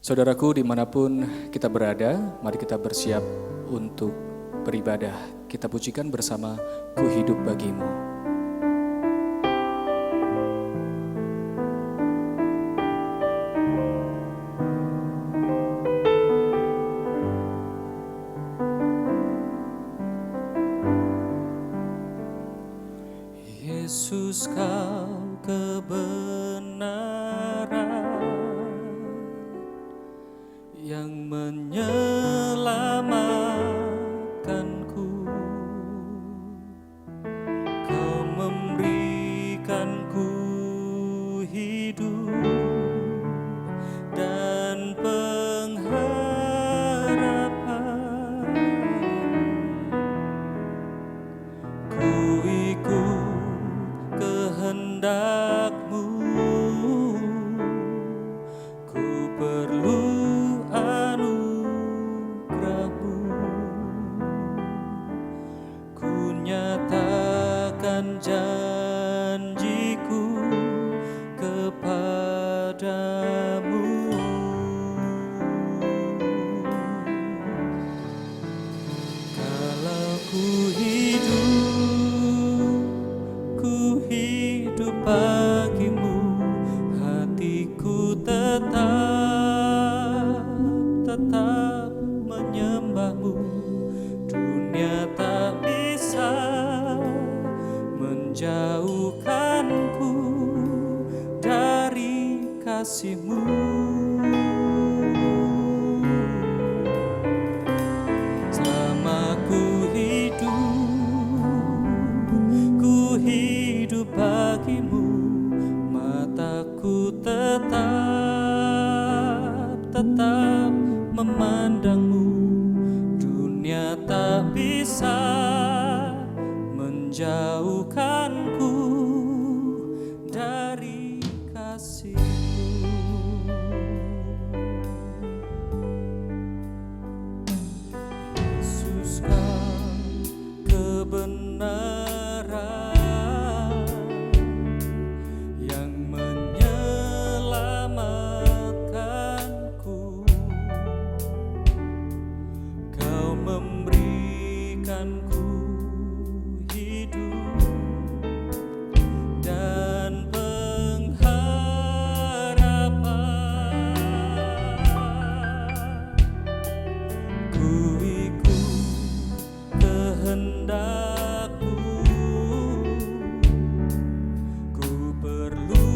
Saudaraku, dimanapun kita berada, mari kita bersiap untuk beribadah. Kita pujikan bersama Ku Hidup Bagimu. Yesus, Kau kebenaran yang menyelamatkanku. Kau memberikanku hidup dan pengharapan. Ku ikut kehendak-Mu, ku perlu anugerah-Mu. Ku nyatakan janjiku kepadamu. Kalau ku hidup bagimu, hatiku tetap menyembah-Mu. Dunia tak bisa menjauhkanku dari kasih-Mu. Selama ku hidup bagimu, mataku tetap memandang-Mu. Dunia tak bisa menjauhkanku dari kasih-Mu. Yesus, Kau kebenaran yang menyelamatkanku. Kau memberikanku hidup dan pengharapan. Ku ikut kehendak-Mu, ku perlu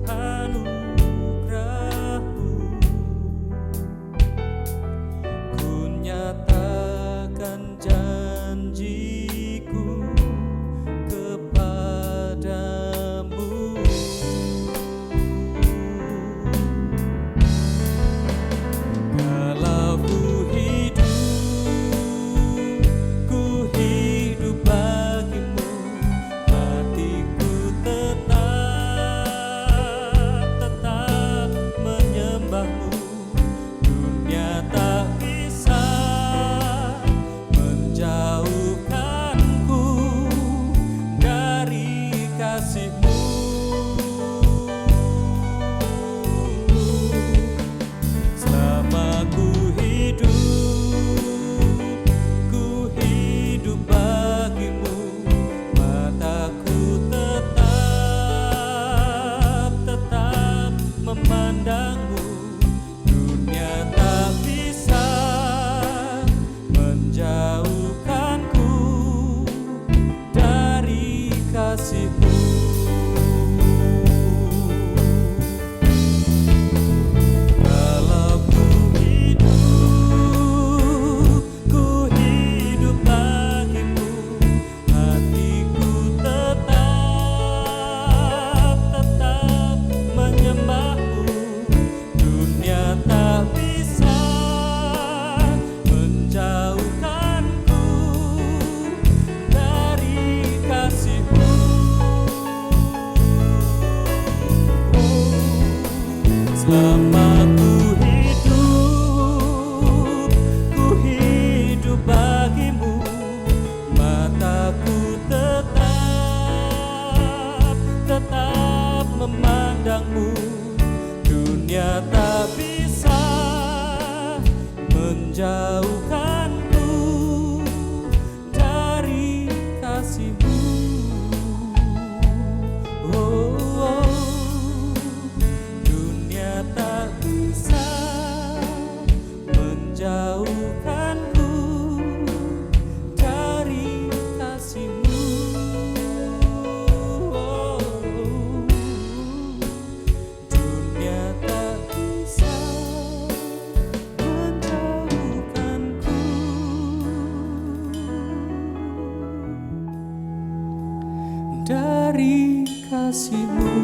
anugerah-Mu. Ku nyatakan janji dari kasih-Mu.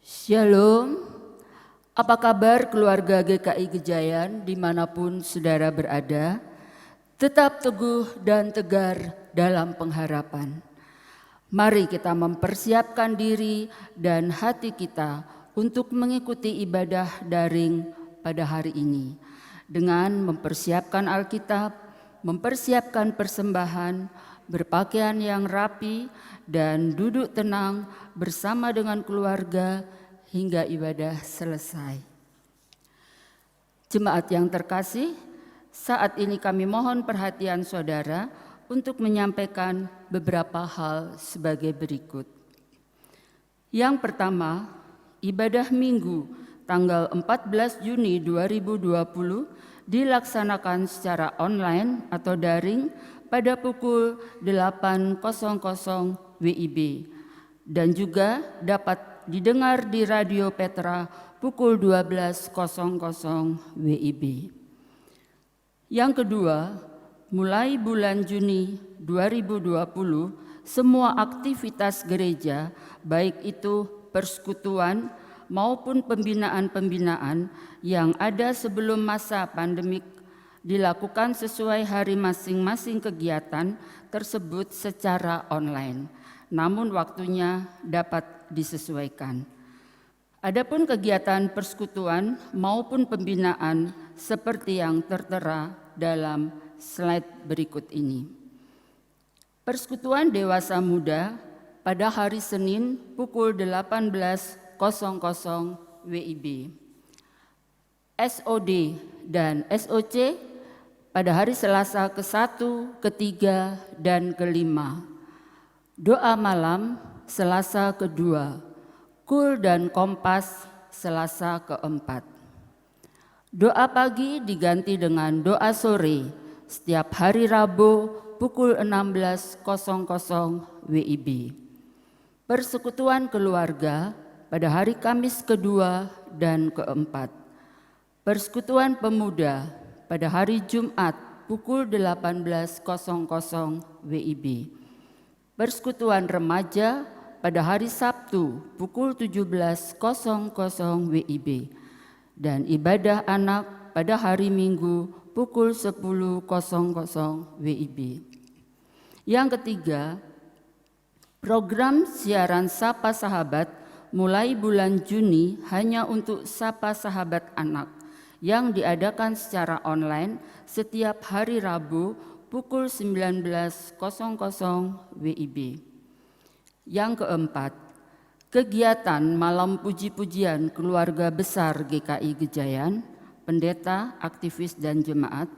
Shalom, apa kabar keluarga GKI Gejayan dimanapun saudara berada? Tetap teguh dan tegar dalam pengharapan. Mari kita mempersiapkan diri dan hati kita untuk mengikuti ibadah daring pada hari ini. Dengan mempersiapkan Alkitab, mempersiapkan persembahan, berpakaian yang rapi, dan duduk tenang bersama dengan keluarga hingga ibadah selesai. Jemaat yang terkasih, saat ini kami mohon perhatian saudara untuk menyampaikan beberapa hal sebagai berikut. Yang pertama, ibadah Minggu tanggal 14 Juni 2020 dilaksanakan secara online atau daring pada pukul 8.00 WIB dan juga dapat didengar di Radio Petra pukul 12.00 WIB. Yang kedua, mulai bulan Juni 2020, semua aktivitas gereja, baik itu persekutuan maupun pembinaan-pembinaan yang ada sebelum masa pandemik, dilakukan sesuai hari masing-masing kegiatan tersebut secara online. Namun waktunya dapat disesuaikan. Adapun kegiatan persekutuan maupun pembinaan seperti yang tertera dalam slide berikut ini. Persekutuan dewasa muda pada hari Senin pukul 18.00 WIB. SOD dan SOC pada hari Selasa ke-1, ke-3, dan ke-5. Doa malam Selasa ke-2, KUL dan Kompas Selasa ke-4. Doa pagi diganti dengan doa sore setiap hari Rabu pukul 16.00 WIB. Persekutuan keluarga pada hari Kamis ke-2 dan ke-4. Persekutuan pemuda pada hari Jumat pukul 18.00 WIB. Persekutuan remaja pada hari Sabtu pukul 17.00 WIB dan ibadah anak pada hari Minggu pukul 10.00 WIB. Yang ketiga, program siaran Sapa Sahabat mulai bulan Juni hanya untuk Sapa Sahabat Anak yang diadakan secara online setiap hari Rabu pukul 19.00 WIB. Yang keempat, kegiatan malam puji-pujian keluarga besar GKI Gejayan, pendeta, aktivis, dan jemaat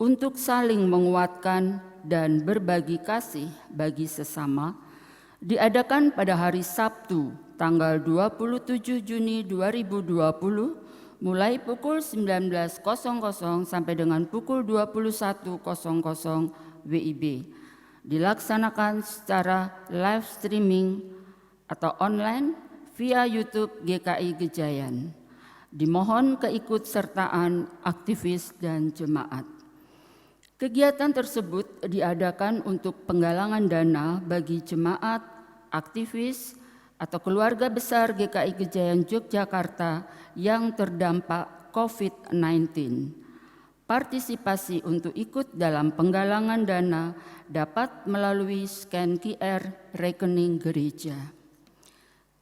untuk saling menguatkan dan berbagi kasih bagi sesama diadakan pada hari Sabtu tanggal 27 Juni 2020 mulai pukul 19.00 sampai dengan pukul 21.00 WIB. Dilaksanakan secara live streaming atau online via YouTube GKI Gejayan. Dimohon keikutsertaan aktivis dan jemaat. Kegiatan tersebut diadakan untuk penggalangan dana bagi jemaat, aktivis, atau keluarga besar GKI Gejayan Yogyakarta yang terdampak COVID-19. Partisipasi untuk ikut dalam penggalangan dana dapat melalui scan QR rekening gereja.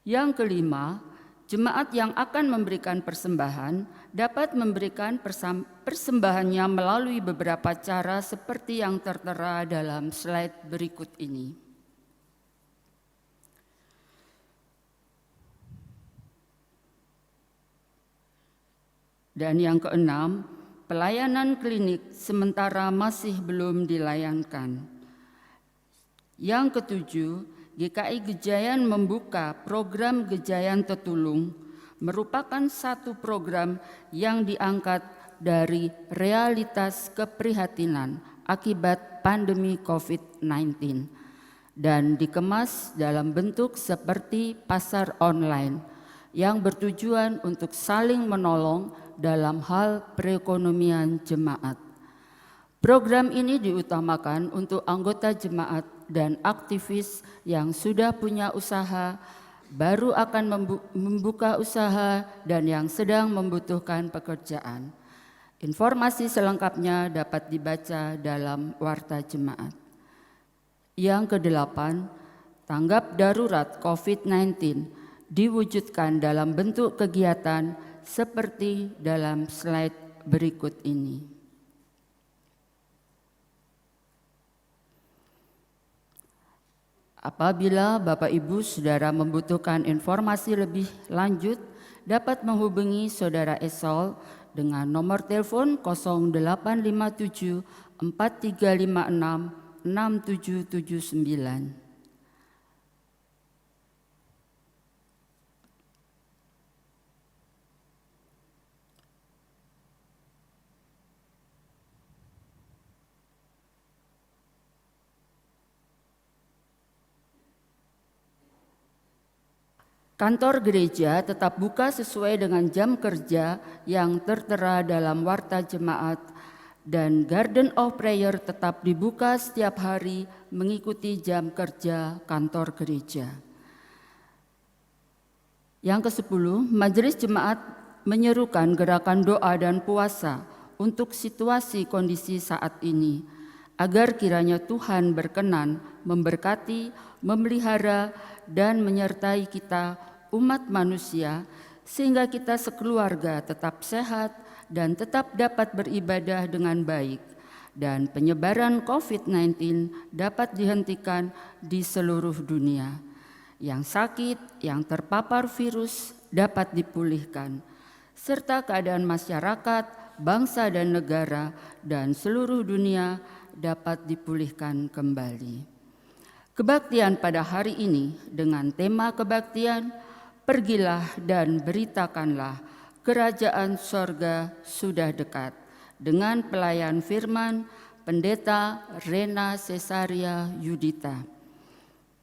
Yang kelima, jemaat yang akan memberikan persembahan dapat memberikan persembahannya melalui beberapa cara seperti yang tertera dalam slide berikut ini. Dan yang keenam, pelayanan klinik sementara masih belum dilayankan. Yang ketujuh, GKI Gejayan membuka program Gejayan Tetulung, merupakan satu program yang diangkat dari realitas keprihatinan akibat pandemi COVID-19 dan dikemas dalam bentuk seperti pasar online yang bertujuan untuk saling menolong dalam hal perekonomian jemaat. Program ini diutamakan untuk anggota jemaat dan aktivis yang sudah punya usaha, baru akan membuka usaha, dan yang sedang membutuhkan pekerjaan. Informasi selengkapnya dapat dibaca dalam Warta Jemaat. Yang kedelapan, tanggap darurat COVID-19 diwujudkan dalam bentuk kegiatan seperti dalam slide berikut ini. Apabila Bapak Ibu Saudara membutuhkan informasi lebih lanjut, dapat menghubungi Saudara Esol dengan nomor telepon 0857 4356 6779. Kantor gereja tetap buka sesuai dengan jam kerja yang tertera dalam Warta Jemaat, dan Garden of Prayer tetap dibuka setiap hari mengikuti jam kerja kantor gereja. Yang ke-10, Majelis Jemaat menyerukan gerakan doa dan puasa untuk situasi kondisi saat ini, agar kiranya Tuhan berkenan memberkati, memelihara, dan menyertai kita umat manusia, sehingga kita sekeluarga tetap sehat dan tetap dapat beribadah dengan baik, dan penyebaran COVID-19 dapat dihentikan di seluruh dunia. Yang sakit, yang terpapar virus dapat dipulihkan, serta keadaan masyarakat, bangsa dan negara, dan seluruh dunia dapat dipulihkan kembali. Kebaktian pada hari ini dengan tema kebaktian, pergilah dan beritakanlah kerajaan sorga sudah dekat, dengan pelayan firman Pendeta Rena Cesaria Yudita.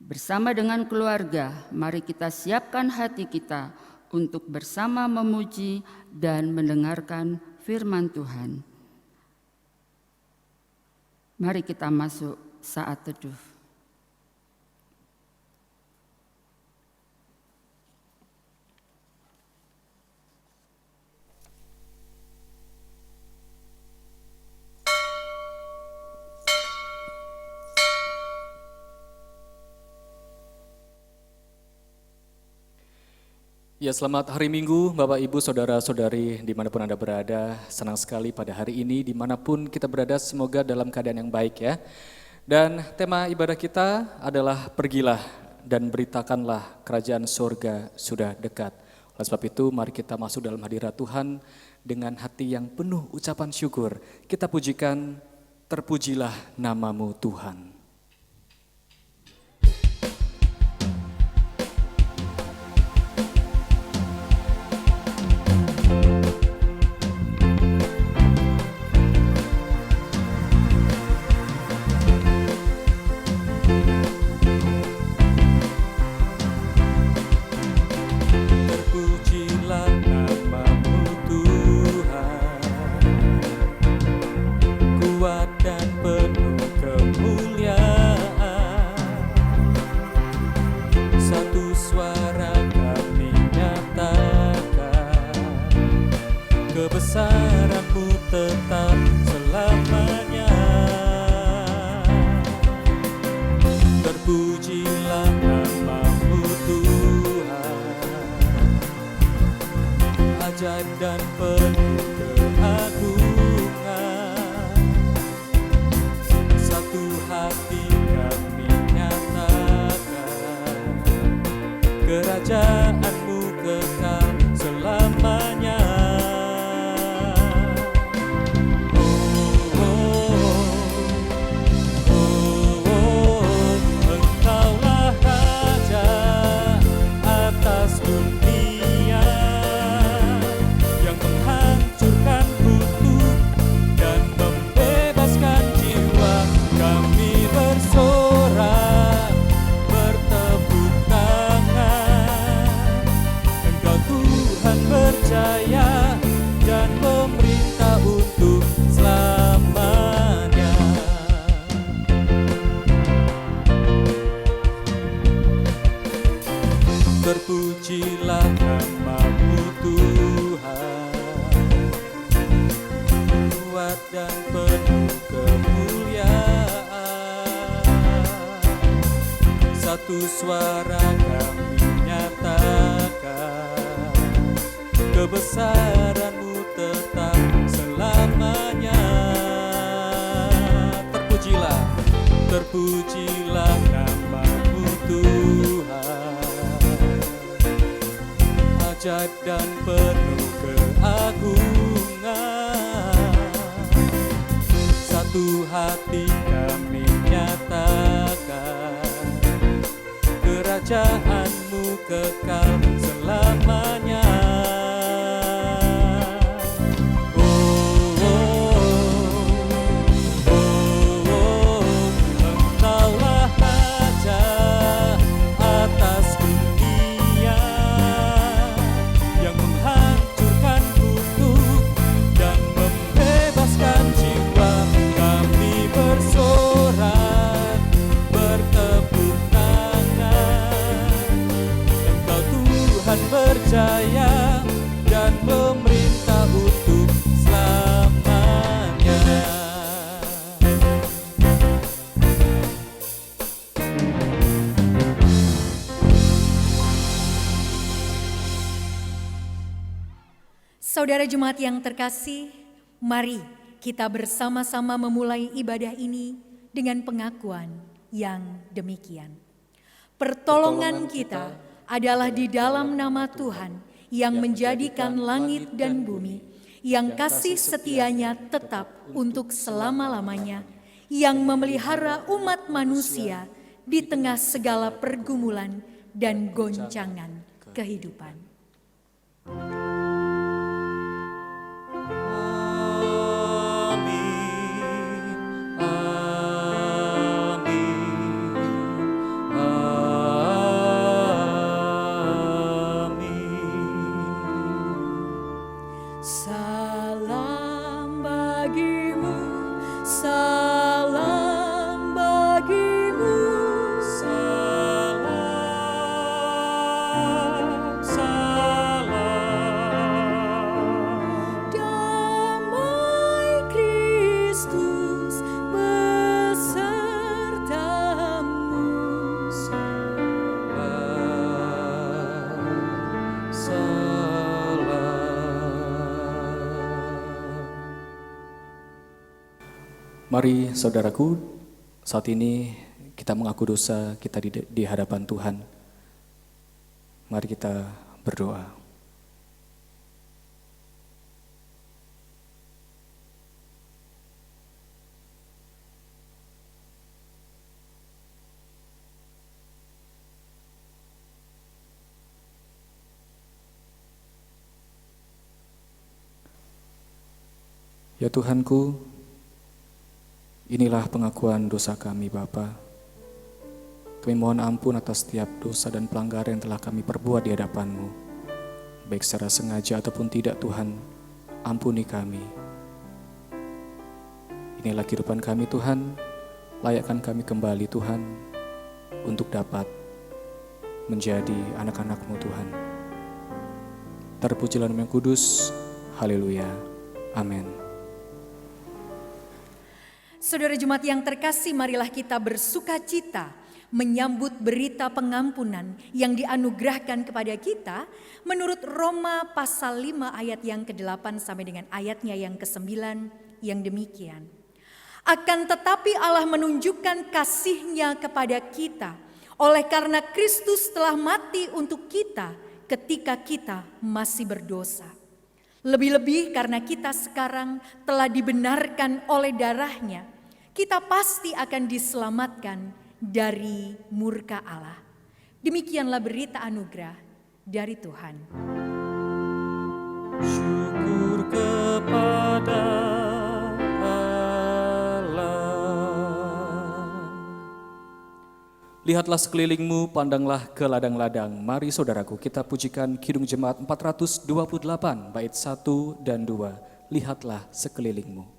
Bersama dengan keluarga, mari kita siapkan hati kita untuk bersama memuji dan mendengarkan firman Tuhan. Mari kita masuk saat teduh. Ya, selamat hari Minggu Bapak Ibu Saudara-saudari dimanapun Anda berada. Senang sekali pada hari ini dimanapun kita berada, semoga dalam keadaan yang baik ya. Dan tema ibadah kita adalah pergilah dan beritakanlah kerajaan surga sudah dekat. Oleh sebab itu mari kita masuk dalam hadirat Tuhan dengan hati yang penuh ucapan syukur. Kita pujikan, terpujilah namamu Tuhan. Kebesaran-Mu tetap selamanya. Terpujilah nama-Mu Tuhan, ajaib dan penuh keagungan. Satu hati kami nyatakan, kerajaan-Mu kekal selamanya. Dunia yang menghancurkan kutu berjaya dan memerintah untuk selamanya. Terpujilah nama-Mu Tuhan, kuat dan penuh kemuliaan. Satu suara kami nyatakan, kebesaran-Mu tetap selamanya. Terpujilah, terpujilah nama-Mu Tuhan, ajaib dan penuh keagungan. Satu hati kami nyatakan, kerajaan-Mu kekal selamanya. Engkaulah Raja atas dunia, yang menghancurkan kutuk dan membebaskan jiwa. Kami bersorak, bertepuk tangan. Engkau Tuhan berjaya dan memerintah untuk selamanya. Saudara jemaat yang terkasih, mari kita bersama-sama memulai ibadah ini dengan pengakuan yang demikian. Pertolongan kita adalah di dalam nama Tuhan yang menjadikan langit dan bumi, yang kasih setianya tetap untuk selama-lamanya, yang memelihara umat manusia di tengah segala pergumulan dan goncangan kehidupan. Salam bagimu, salam bagimu, Salam, salam. damai Kristus besertamu. Mari saudaraku, saat ini kita mengaku dosa kita di hadapan Tuhan. Mari kita berdoa. Ya Tuhanku, inilah pengakuan dosa kami Bapa. Kami mohon ampun atas setiap dosa dan pelanggaran yang telah kami perbuat di hadapan-Mu. Baik secara sengaja ataupun tidak Tuhan, ampuni kami. Inilah kehidupan kami Tuhan, layakkan kami kembali Tuhan, untuk dapat menjadi anak-anak-Mu Tuhan. Terpujilah nama yang kudus, haleluya, amin. Saudara jemaat yang terkasih, marilah kita bersuka cita menyambut berita pengampunan yang dianugerahkan kepada kita menurut Roma pasal 5 ayat yang ke-8 sampai dengan ayatnya yang ke-9 yang demikian. Akan tetapi Allah menunjukkan kasih-Nya kepada kita oleh karena Kristus telah mati untuk kita ketika kita masih berdosa. Lebih-lebih karena kita sekarang telah dibenarkan oleh darah-Nya, kita pasti akan diselamatkan dari murka Allah. Demikianlah berita anugerah dari Tuhan. Syukur kepada Allah. Lihatlah sekelilingmu, pandanglah ke ladang-ladang. Mari saudaraku, kita pujikan Kidung Jemaat 428, bait 1 dan 2. Lihatlah sekelilingmu.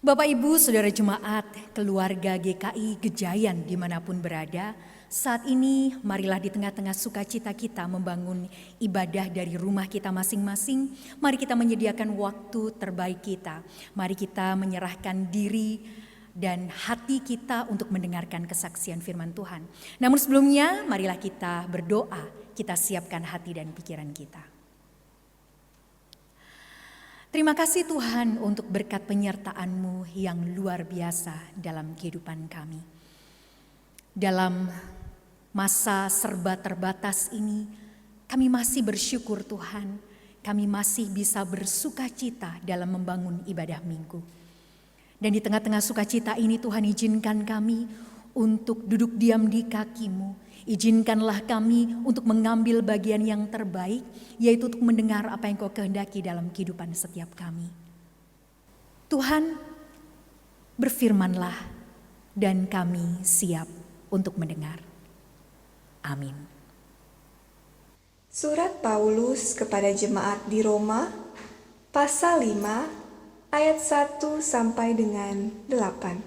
Bapak Ibu, Saudara Jemaat, keluarga GKI Gejayan dimanapun berada, saat ini marilah di tengah-tengah sukacita kita membangun ibadah dari rumah kita masing-masing. Mari kita menyediakan waktu terbaik kita. Mari kita menyerahkan diri dan hati kita untuk mendengarkan kesaksian firman Tuhan. Namun sebelumnya, marilah kita berdoa, kita siapkan hati dan pikiran kita. Terima kasih Tuhan untuk berkat penyertaan-Mu yang luar biasa dalam kehidupan kami. Dalam masa serba terbatas ini, kami masih bersyukur Tuhan, kami masih bisa bersukacita dalam membangun ibadah minggu. Dan di tengah-tengah sukacita ini Tuhan izinkan kami untuk duduk diam di kaki-Mu. Izinkanlah kami untuk mengambil bagian yang terbaik, yaitu untuk mendengar apa yang Kau kehendaki dalam kehidupan setiap kami. Tuhan, berfirmanlah dan kami siap untuk mendengar. Amin. Surat Paulus kepada jemaat di Roma, pasal 5, ayat 1 sampai dengan 8.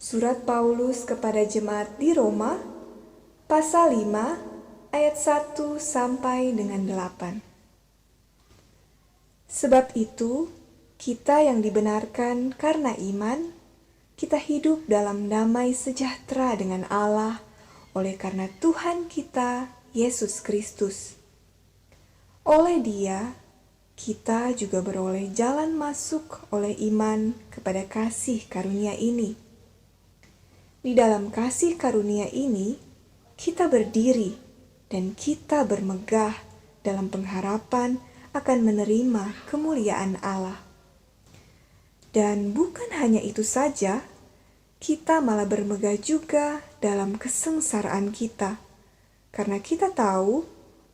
Surat Paulus kepada jemaat di Roma, pasal 5, ayat 1 sampai dengan 8. Sebab itu, kita yang dibenarkan karena iman, kita hidup dalam damai sejahtera dengan Allah oleh karena Tuhan kita, Yesus Kristus. Oleh Dia, kita juga beroleh jalan masuk oleh iman kepada kasih karunia ini. Di dalam kasih karunia ini, kita berdiri dan kita bermegah dalam pengharapan akan menerima kemuliaan Allah. Dan bukan hanya itu saja, kita malah bermegah juga dalam kesengsaraan kita, karena kita tahu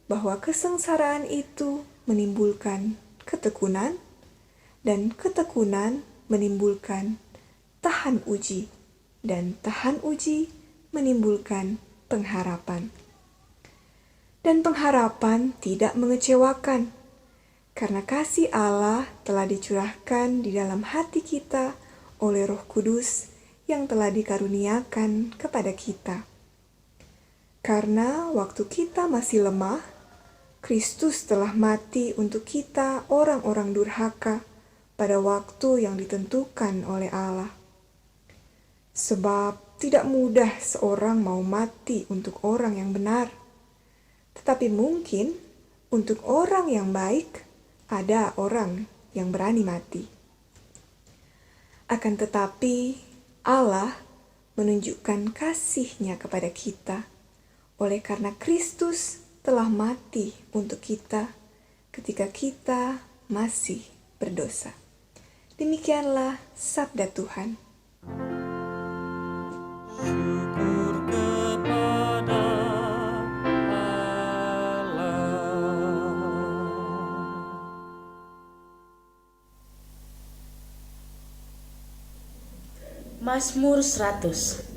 bahwa kesengsaraan itu menimbulkan ketekunan, dan ketekunan menimbulkan tahan uji, dan tahan uji menimbulkan pengharapan. Dan pengharapan tidak mengecewakan, karena kasih Allah telah dicurahkan di dalam hati kita oleh Roh Kudus yang telah dikaruniakan kepada kita. Karena waktu kita masih lemah, Kristus telah mati untuk kita orang-orang durhaka pada waktu yang ditentukan oleh Allah. Sebab tidak mudah seorang mau mati untuk orang yang benar, tetapi mungkin untuk orang yang baik ada orang yang berani mati. Akan tetapi Allah menunjukkan kasih-Nya kepada kita oleh karena Kristus telah mati untuk kita ketika kita masih berdosa. Demikianlah sabda Tuhan. Syukur kepada Allah. Mazmur 100.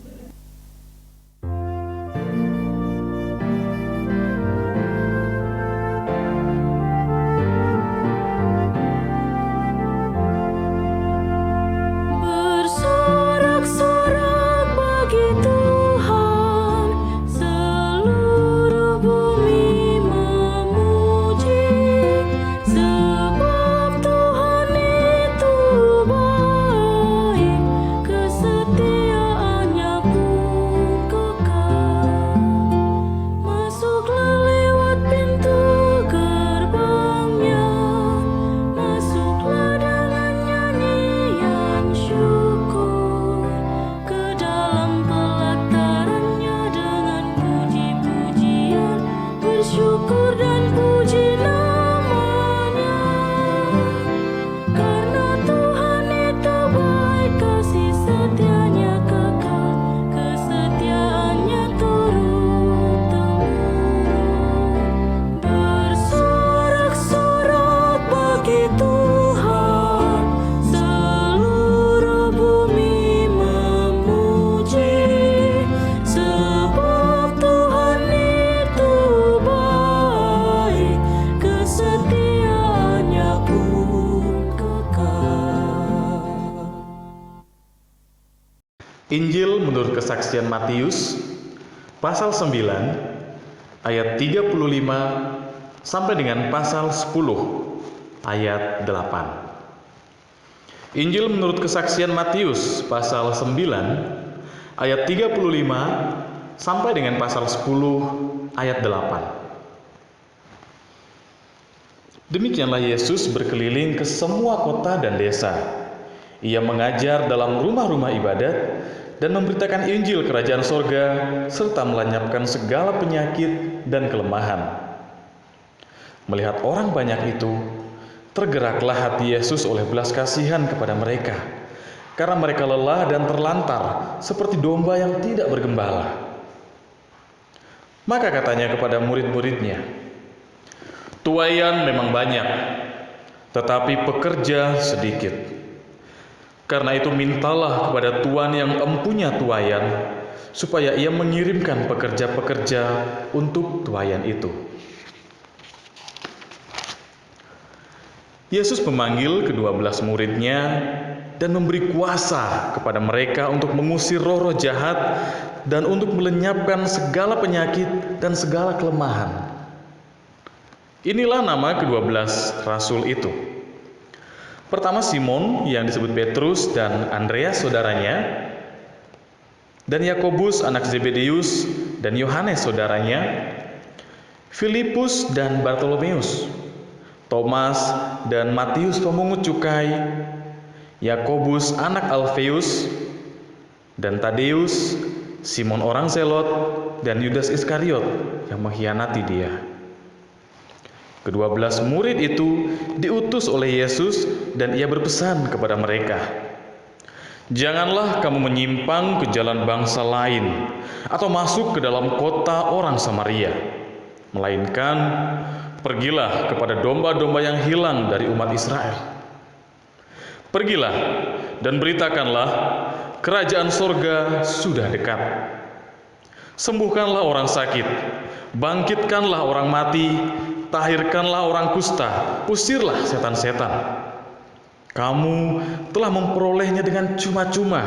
Bersorak-sorak bagi Tuhan, seluruh bumi memuji, sebab Tuhan itu baik, kesetiaannya pun kekal. Masuklah lewat pintu gerbangnya, masuklah dengan nyanyian syukur, ke dalam pelatarannya dengan puji-pujian, bersyukur dan puji namanya. Karena Tuhan itu baik, kasih setianya kekal, kesetiaannya turun-temurun. Bersorak-sorak bagi Tuhan, seluruh bumi memuji, sebab Tuhan itu baik, kesetiaannya pun kekal. Injil menurut kesaksian Matius, pasal 9, ayat 35 sampai dengan pasal 10, ayat 8. Injil menurut kesaksian Matius, pasal 9, ayat 35 sampai dengan pasal 10, ayat 8. Demikianlah Yesus berkeliling ke semua kota dan desa. Ia mengajar dalam rumah-rumah ibadat dan memberitakan Injil kerajaan sorga serta melenyapkan segala penyakit dan kelemahan. Melihat orang banyak itu, tergeraklah hati Yesus oleh belas kasihan kepada mereka, karena mereka lelah dan terlantar seperti domba yang tidak bergembala. Maka katanya kepada murid-muridnya, "Tuaian memang banyak, tetapi pekerja sedikit. Karena itu mintalah kepada Tuan yang empunya tuaian, supaya ia mengirimkan pekerja-pekerja untuk tuaian itu." Yesus memanggil ke-12 muridnya dan memberi kuasa kepada mereka untuk mengusir roh-roh jahat dan untuk melenyapkan segala penyakit dan segala kelemahan. Inilah nama ke-12 rasul itu. Pertama Simon yang disebut Petrus dan Andreas saudaranya, dan Yakobus anak Zebedeus dan Yohanes saudaranya, Filipus dan Bartolomeus, Thomas dan Matius pemungut cukai, Yakobus anak Alfeus dan Tadeus, Simon orang Zelot dan Yudas Iskariot yang mengkhianati dia. Ke-12 murid itu diutus oleh Yesus dan ia berpesan kepada mereka, "Janganlah kamu menyimpang ke jalan bangsa lain atau masuk ke dalam kota orang Samaria, melainkan pergilah kepada domba-domba yang hilang dari umat Israel. Pergilah dan beritakanlah, kerajaan sorga sudah dekat. Sembuhkanlah orang sakit, bangkitkanlah orang mati, tahirkanlah orang kusta, usirlah setan-setan. Kamu telah memperolehnya dengan cuma-cuma.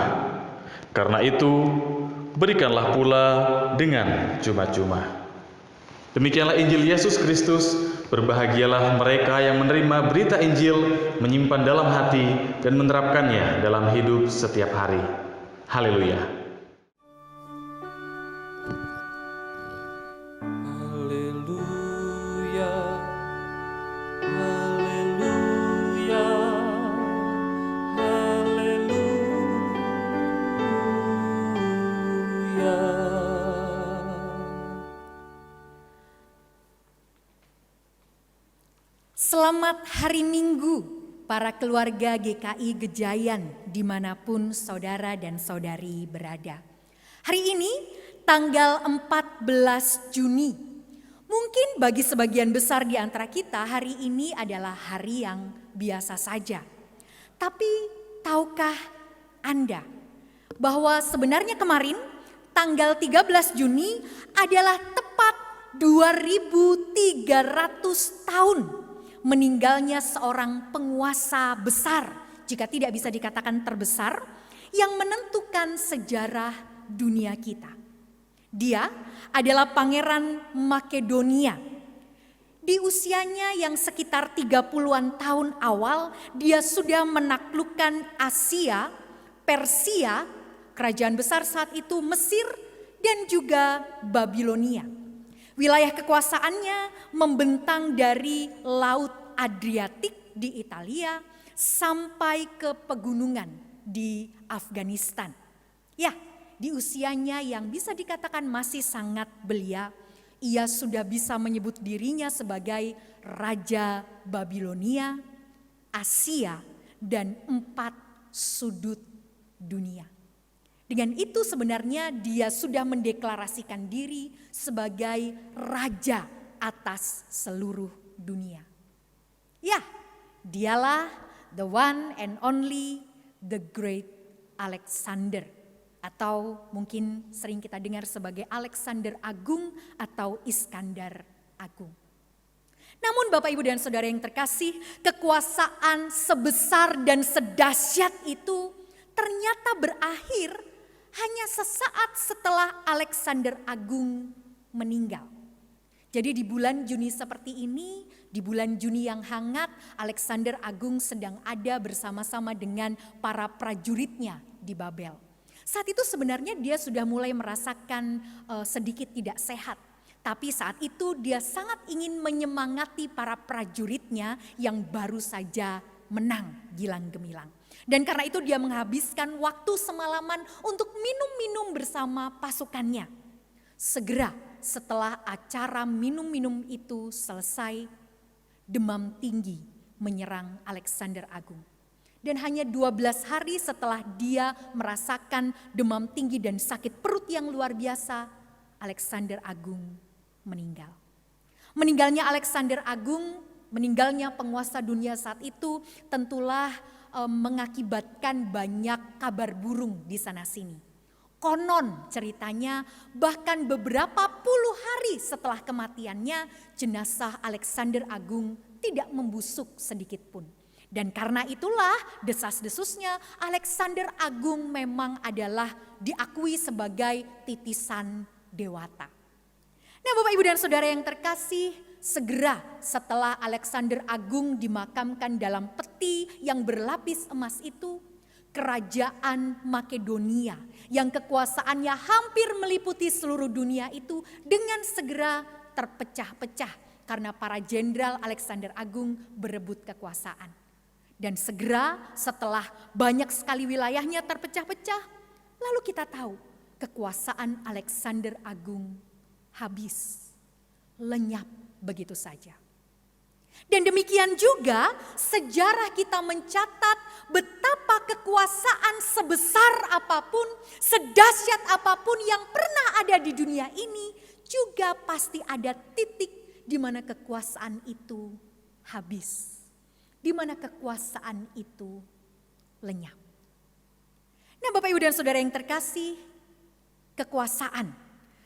Karena itu, berikanlah pula dengan cuma-cuma." Demikianlah Injil Yesus Kristus. Berbahagialah mereka yang menerima berita Injil, menyimpan dalam hati, dan menerapkannya dalam hidup setiap hari. Haleluya. Haleluya, haleluya, haleluya. Selamat hari Minggu para keluarga GKI Gejayan dimanapun saudara dan saudari berada. Hari ini tanggal 14 Juni, mungkin bagi sebagian besar di antara kita hari ini adalah hari yang biasa saja. Tapi tahukah Anda bahwa sebenarnya kemarin tanggal 13 Juni adalah tepat 2300 tahun meninggalnya seorang penguasa besar, jika tidak bisa dikatakan terbesar, yang menentukan sejarah dunia kita. Dia adalah Pangeran Makedonia. Di usianya yang sekitar 30-an tahun awal, dia sudah menaklukkan Asia, Persia, kerajaan besar saat itu Mesir, dan juga Babilonia. Wilayah kekuasaannya membentang dari Laut Adriatik di Italia sampai ke pegunungan di Afghanistan. Ya, di usianya yang bisa dikatakan masih sangat belia, ia sudah bisa menyebut dirinya sebagai Raja Babilonia, Asia, dan 4 sudut dunia. Dengan itu sebenarnya dia sudah mendeklarasikan diri sebagai raja atas seluruh dunia. Ya, dialah the one and only the great Alexander, atau mungkin sering kita dengar sebagai Alexander Agung atau Iskandar Agung. Namun Bapak Ibu dan Saudara yang terkasih, kekuasaan sebesar dan sedahsyat itu ternyata berakhir hanya sesaat setelah Alexander Agung meninggal. Jadi di bulan Juni seperti ini, di bulan Juni yang hangat, Alexander Agung sedang ada bersama-sama dengan para prajuritnya di Babel. Saat itu sebenarnya dia sudah mulai merasakan sedikit tidak sehat. Tapi saat itu dia sangat ingin menyemangati para prajuritnya yang baru saja menang gilang gemilang. Dan karena itu dia menghabiskan waktu semalaman untuk minum-minum bersama pasukannya. Segera setelah acara minum-minum itu selesai, demam tinggi menyerang Alexander Agung. Dan hanya 12 hari setelah dia merasakan demam tinggi dan sakit perut yang luar biasa, Alexander Agung meninggal. Meninggalnya Alexander Agung, meninggalnya penguasa dunia saat itu tentulah mengakibatkan banyak kabar burung di sana sini. Konon ceritanya bahkan beberapa puluh hari setelah kematiannya, jenazah Alexander Agung tidak membusuk sedikit pun. Dan karena itulah desas-desusnya Alexander Agung memang adalah diakui sebagai titisan dewata. Nah Bapak Ibu dan Saudara yang terkasih, segera setelah Alexander Agung dimakamkan dalam peti yang berlapis emas itu, kerajaan Makedonia yang kekuasaannya hampir meliputi seluruh dunia itu dengan segera terpecah-pecah karena para jenderal Alexander Agung berebut kekuasaan. Dan segera setelah banyak sekali wilayahnya terpecah-pecah, lalu kita tahu kekuasaan Alexander Agung habis, lenyap begitu saja. Dan demikian juga sejarah kita mencatat betapa kekuasaan sebesar apapun, sedahsyat apapun yang pernah ada di dunia ini, juga pasti ada titik di mana kekuasaan itu habis, di mana kekuasaan itu lenyap. Nah Bapak Ibu dan Saudara yang terkasih, kekuasaan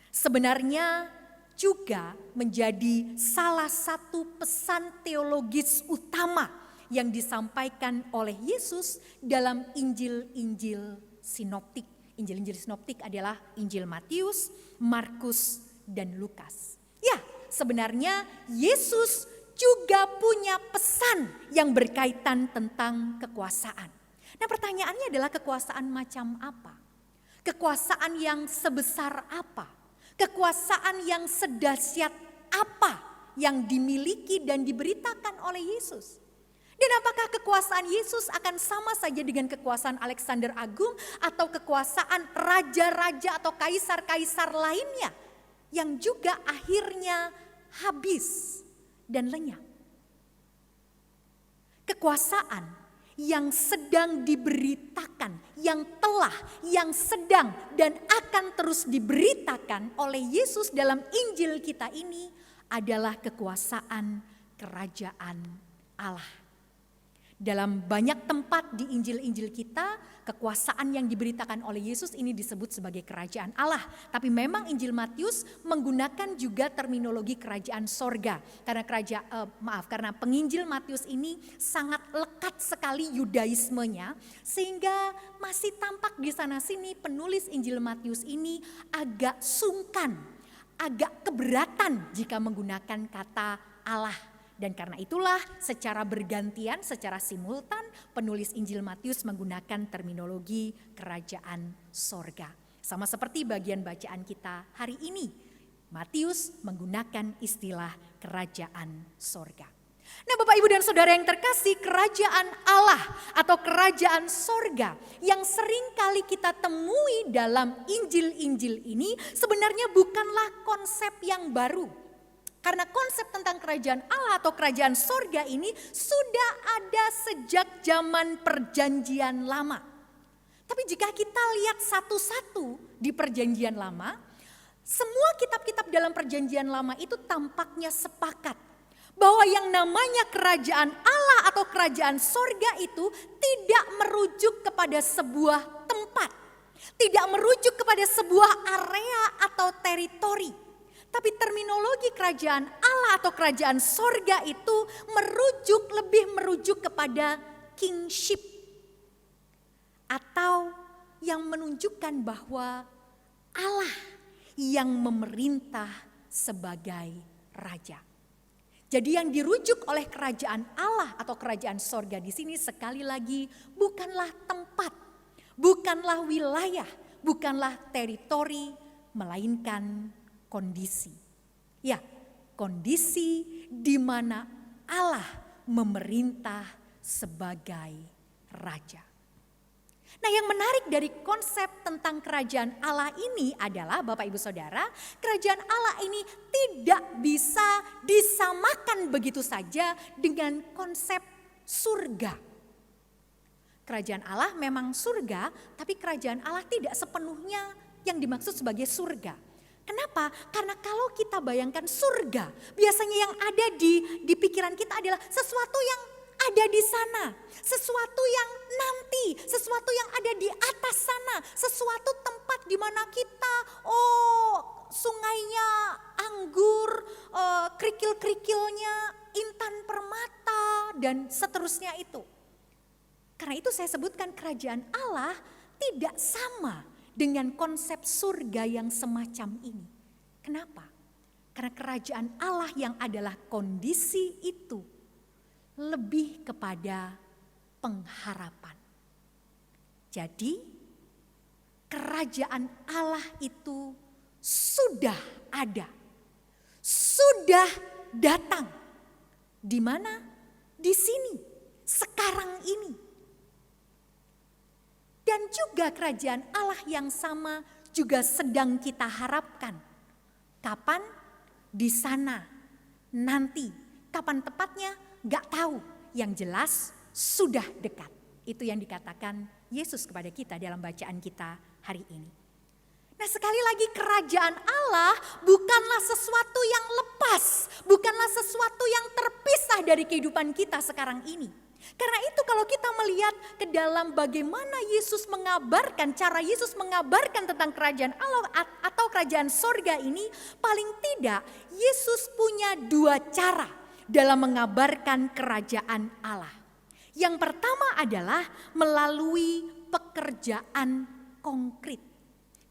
sebenarnya juga menjadi salah satu pesan teologis utama yang disampaikan oleh Yesus dalam Injil-Injil sinoptik. Injil-Injil sinoptik adalah Injil Matius, Markus, dan Lukas. Ya, sebenarnya Yesus juga punya pesan yang berkaitan tentang kekuasaan. Nah pertanyaannya adalah kekuasaan macam apa? Kekuasaan yang sebesar apa? Kekuasaan yang sedahsyat apa yang dimiliki dan diberitakan oleh Yesus? Dan apakah kekuasaan Yesus akan sama saja dengan kekuasaan Alexander Agung atau kekuasaan raja-raja atau kaisar-kaisar lainnya yang juga akhirnya habis dan lenyap? Kekuasaan yang sedang diberitakan, yang telah, yang sedang dan akan terus diberitakan oleh Yesus dalam Injil kita ini adalah kekuasaan kerajaan Allah. Dalam banyak tempat di Injil-Injil kita, kekuasaan yang diberitakan oleh Yesus ini disebut sebagai kerajaan Allah. Tapi memang Injil Matius menggunakan juga terminologi kerajaan sorga. Karena penginjil Matius ini sangat lekat sekali Yudaismenya, sehingga masih tampak di sana-sini penulis Injil Matius ini agak sungkan, agak keberatan jika menggunakan kata Allah. Dan karena itulah secara bergantian, secara simultan penulis Injil Matius menggunakan terminologi kerajaan sorga. Sama seperti bagian bacaan kita hari ini, Matius menggunakan istilah kerajaan sorga. Nah Bapak Ibu dan Saudara yang terkasih, kerajaan Allah atau kerajaan sorga yang sering kali kita temui dalam Injil-Injil ini sebenarnya bukanlah konsep yang baru. Karena konsep tentang kerajaan Allah atau kerajaan sorga ini sudah ada sejak zaman perjanjian lama. Tapi jika kita lihat satu-satu di perjanjian lama, semua kitab-kitab dalam perjanjian lama itu tampaknya sepakat bahwa yang namanya kerajaan Allah atau kerajaan sorga itu tidak merujuk kepada sebuah tempat. Tidak merujuk kepada sebuah area atau teritori. Tapi terminologi kerajaan Allah atau kerajaan sorga itu lebih merujuk kepada kingship. Atau yang menunjukkan bahwa Allah yang memerintah sebagai raja. Jadi yang dirujuk oleh kerajaan Allah atau kerajaan sorga di sini sekali lagi bukanlah tempat, bukanlah wilayah, bukanlah teritori, melainkan kondisi. Ya, kondisi di mana Allah memerintah sebagai raja. Nah, yang menarik dari konsep tentang kerajaan Allah ini adalah Bapak Ibu Saudara, kerajaan Allah ini tidak bisa disamakan begitu saja dengan konsep surga. Kerajaan Allah memang surga, tapi kerajaan Allah tidak sepenuhnya yang dimaksud sebagai surga. Kenapa? Karena kalau kita bayangkan surga, biasanya yang ada di pikiran kita adalah sesuatu yang ada di sana, sesuatu yang nanti, sesuatu yang ada di atas sana, sesuatu tempat di mana kita, sungainya anggur, kerikil-kerikilnya intan permata dan seterusnya itu. Karena itu saya sebutkan kerajaan Allah tidak sama dengan konsep surga yang semacam ini. Kenapa? Karena kerajaan Allah yang adalah kondisi itu lebih kepada pengharapan. Jadi kerajaan Allah itu sudah ada, sudah datang. Di mana? Di sini, sekarang ini. Dan juga kerajaan Allah yang sama juga sedang kita harapkan. Kapan? Di sana, nanti. Kapan tepatnya? Gak tahu. Yang jelas sudah dekat. Itu yang dikatakan Yesus kepada kita dalam bacaan kita hari ini. Nah sekali lagi kerajaan Allah bukanlah sesuatu yang lepas. Bukanlah sesuatu yang terpisah dari kehidupan kita sekarang ini. Karena itu kalau kita melihat ke dalam bagaimana Yesus mengabarkan, cara Yesus mengabarkan tentang kerajaan Allah atau kerajaan sorga ini, paling tidak Yesus punya dua cara dalam mengabarkan kerajaan Allah. Yang pertama adalah melalui pekerjaan konkret.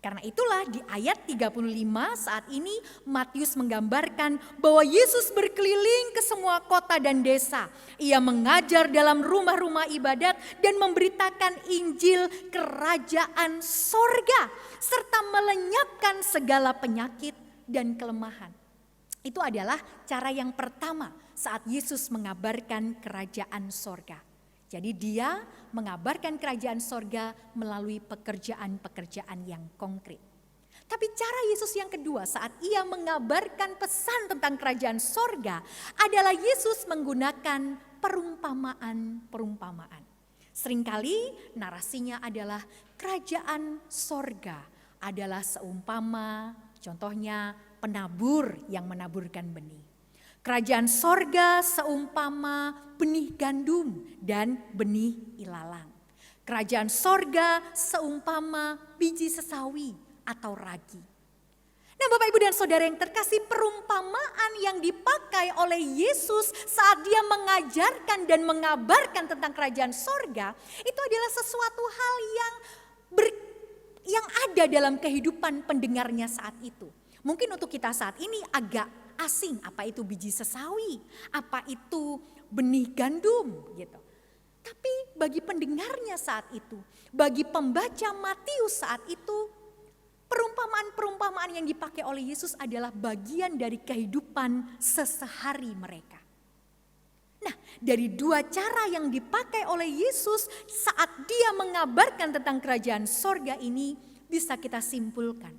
Karena itulah di ayat 35 saat ini Matius menggambarkan bahwa Yesus berkeliling ke semua kota dan desa. Ia mengajar dalam rumah-rumah ibadat dan memberitakan Injil kerajaan sorga. Serta melenyapkan segala penyakit dan kelemahan. Itu adalah cara yang pertama saat Yesus mengabarkan kerajaan sorga. Jadi dia mengabarkan kerajaan sorga melalui pekerjaan-pekerjaan yang konkret. Tapi cara Yesus yang kedua saat ia mengabarkan pesan tentang kerajaan sorga adalah Yesus menggunakan perumpamaan-perumpamaan. Seringkali narasinya adalah kerajaan sorga adalah seumpama, contohnya penabur yang menaburkan benih. Kerajaan sorga seumpama benih gandum dan benih ilalang. Kerajaan sorga seumpama biji sesawi atau ragi. Nah, Bapak, Ibu, dan Saudara yang terkasih, perumpamaan yang dipakai oleh Yesus saat dia mengajarkan dan mengabarkan tentang kerajaan sorga itu adalah sesuatu hal yang ada dalam kehidupan pendengarnya saat itu. Mungkin untuk kita saat ini agak asing, apa itu biji sesawi, apa itu benih gandum gitu. Tapi bagi pendengarnya saat itu, bagi pembaca Matius saat itu, perumpamaan-perumpamaan yang dipakai oleh Yesus adalah bagian dari kehidupan sesehari mereka. Nah, dari dua cara yang dipakai oleh Yesus saat dia mengabarkan tentang kerajaan sorga ini bisa kita simpulkan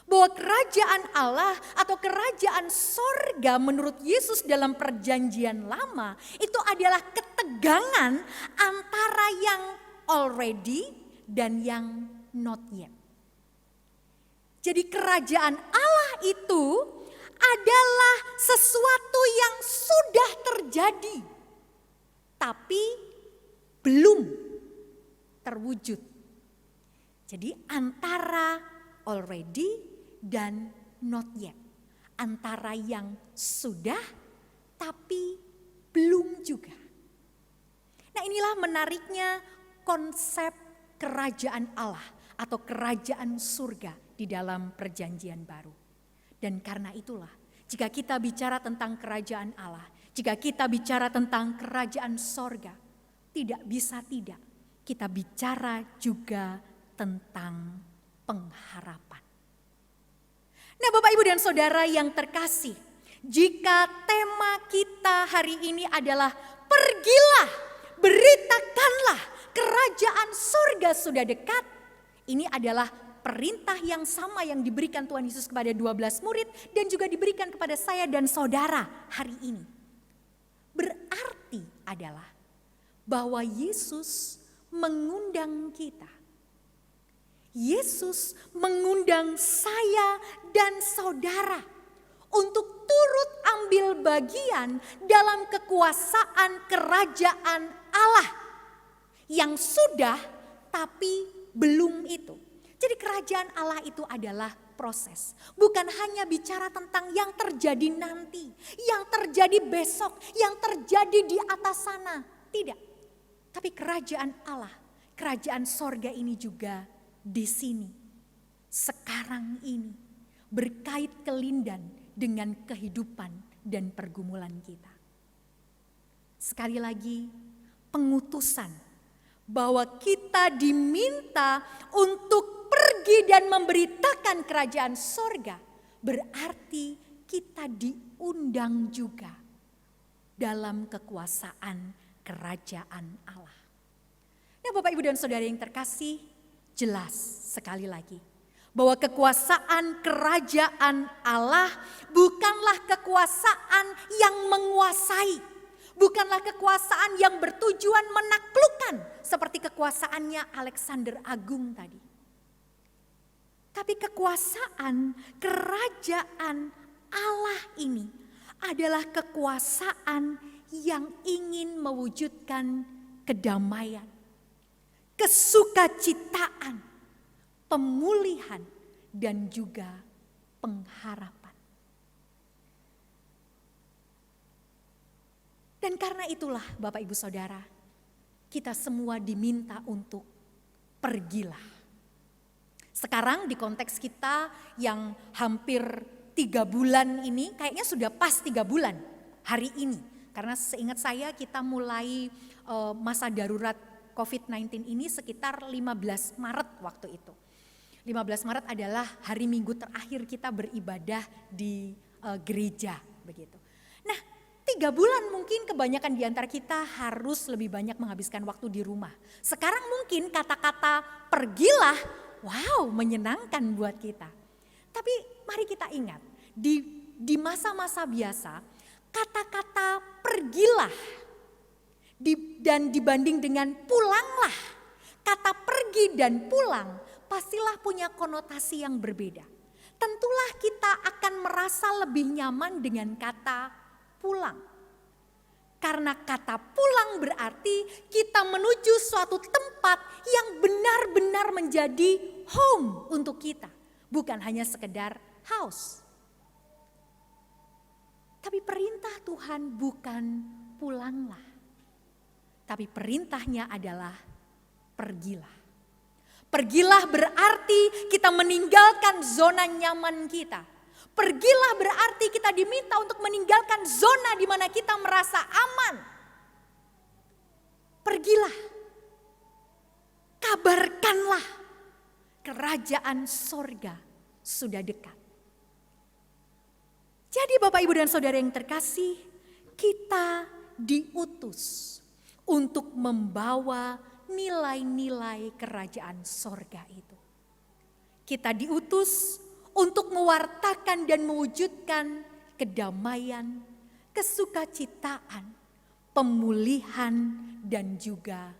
bahwa kerajaan Allah atau kerajaan sorga menurut Yesus dalam perjanjian lama itu adalah ketegangan antara yang already dan yang not yet. Jadi kerajaan Allah itu adalah sesuatu yang sudah terjadi tapi belum terwujud. Jadi antara already dan not yet. Antara yang sudah tapi belum juga. Nah, inilah menariknya konsep kerajaan Allah atau kerajaan surga di dalam perjanjian baru. Dan karena itulah jika kita bicara tentang kerajaan Allah, jika kita bicara tentang kerajaan sorga, tidak bisa tidak kita bicara juga tentang pengharapan. Nah, Bapak, Ibu, dan Saudara yang terkasih, jika tema kita hari ini adalah pergilah, beritakanlah kerajaan surga sudah dekat. Ini adalah perintah yang sama yang diberikan Tuhan Yesus kepada 12 murid dan juga diberikan kepada saya dan saudara hari ini. Berarti adalah bahwa Yesus mengundang kita. Yesus mengundang saya dan saudara untuk turut ambil bagian dalam kekuasaan kerajaan Allah yang sudah tapi belum itu. Jadi kerajaan Allah itu adalah proses. Bukan hanya bicara tentang yang terjadi nanti, yang terjadi besok, yang terjadi di atas sana. Tidak. Tapi kerajaan Allah, kerajaan sorga ini juga di sini, sekarang ini, berkait kelindan dengan kehidupan dan pergumulan kita. Sekali lagi, pengutusan bahwa kita diminta untuk pergi dan memberitakan kerajaan sorga, berarti kita diundang juga dalam kekuasaan kerajaan Allah. Nah, Bapak, Ibu, dan Saudara yang terkasih, jelas sekali lagi bahwa kekuasaan kerajaan Allah bukanlah kekuasaan yang menguasai, bukanlah kekuasaan yang bertujuan menaklukkan seperti kekuasaannya Alexander Agung tadi. Tapi kekuasaan kerajaan Allah ini adalah kekuasaan yang ingin mewujudkan kedamaian, kesukacitaan, pemulihan, dan juga pengharapan. Dan karena itulah Bapak, Ibu, Saudara, kita semua diminta untuk pergilah. Sekarang di konteks kita yang hampir 3 bulan ini, kayaknya sudah pas 3 bulan hari ini. Karena seingat saya kita mulai masa darurat COVID-19 ini sekitar 15 Maret waktu itu. 15 Maret adalah hari Minggu terakhir kita beribadah di gereja begitu. Nah, 3 bulan mungkin kebanyakan di antara kita harus lebih banyak menghabiskan waktu di rumah. Sekarang mungkin kata-kata pergilah, wow, menyenangkan buat kita. Tapi mari kita ingat, di masa-masa biasa, kata-kata pergilah Dan dibanding dengan pulanglah, kata pergi dan pulang pastilah punya konotasi yang berbeda. Tentulah kita akan merasa lebih nyaman dengan kata pulang. Karena kata pulang berarti kita menuju suatu tempat yang benar-benar menjadi home untuk kita. Bukan hanya sekedar house. Tapi perintah Tuhan bukan pulanglah. Tapi perintahnya adalah pergilah. Pergilah berarti kita meninggalkan zona nyaman kita. Pergilah berarti kita diminta untuk meninggalkan zona di mana kita merasa aman. Pergilah. Kabarkanlah. Kerajaan sorga sudah dekat. Jadi Bapak Ibu dan Saudara yang terkasih, kita diutus untuk membawa nilai-nilai kerajaan sorga itu. Kita diutus untuk mewartakan dan mewujudkan kedamaian, kesukacitaan, pemulihan, dan juga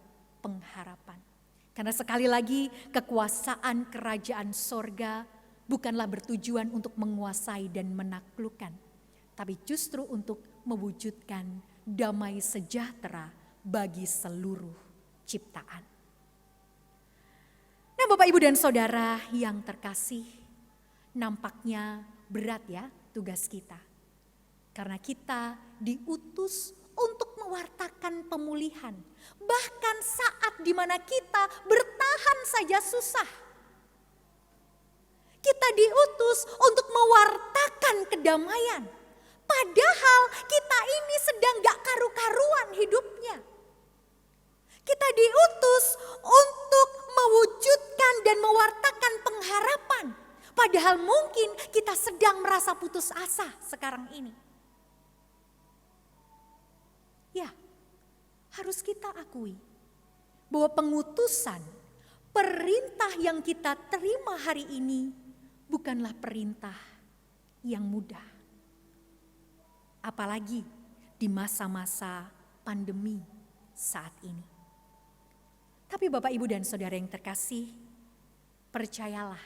pengharapan. Karena sekali lagi kekuasaan kerajaan sorga bukanlah bertujuan untuk menguasai dan menaklukkan, tapi justru untuk mewujudkan damai sejahtera bagi seluruh ciptaan. Nah Bapak Ibu dan Saudara yang terkasih, nampaknya berat ya tugas kita. Karena kita diutus untuk mewartakan pemulihan. Bahkan saat dimana kita bertahan saja susah. Kita diutus untuk mewartakan kedamaian. Padahal kita ini sedang gak karu-karuan hidupnya. Kita diutus untuk mewujudkan dan mewartakan pengharapan. Padahal mungkin kita sedang merasa putus asa sekarang ini. Ya, harus kita akui bahwa pengutusan, perintah yang kita terima hari ini bukanlah perintah yang mudah. Apalagi di masa-masa pandemi saat ini. Tapi Bapak Ibu dan Saudara yang terkasih, percayalah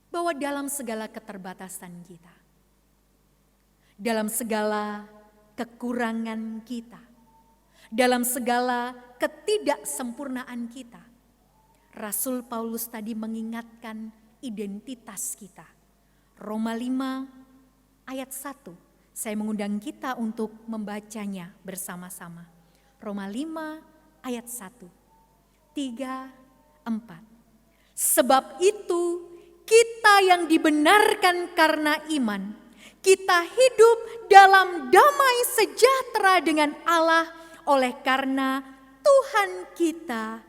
bahwa dalam segala keterbatasan kita, dalam segala kekurangan kita, dalam segala ketidaksempurnaan kita, Rasul Paulus tadi mengingatkan identitas kita. Roma 5 ayat 1, saya mengundang kita untuk membacanya bersama-sama. Roma 5 ayat 1, 3, 4. Sebab itu kita yang dibenarkan karena iman, kita hidup dalam damai sejahtera dengan Allah oleh karena Tuhan kita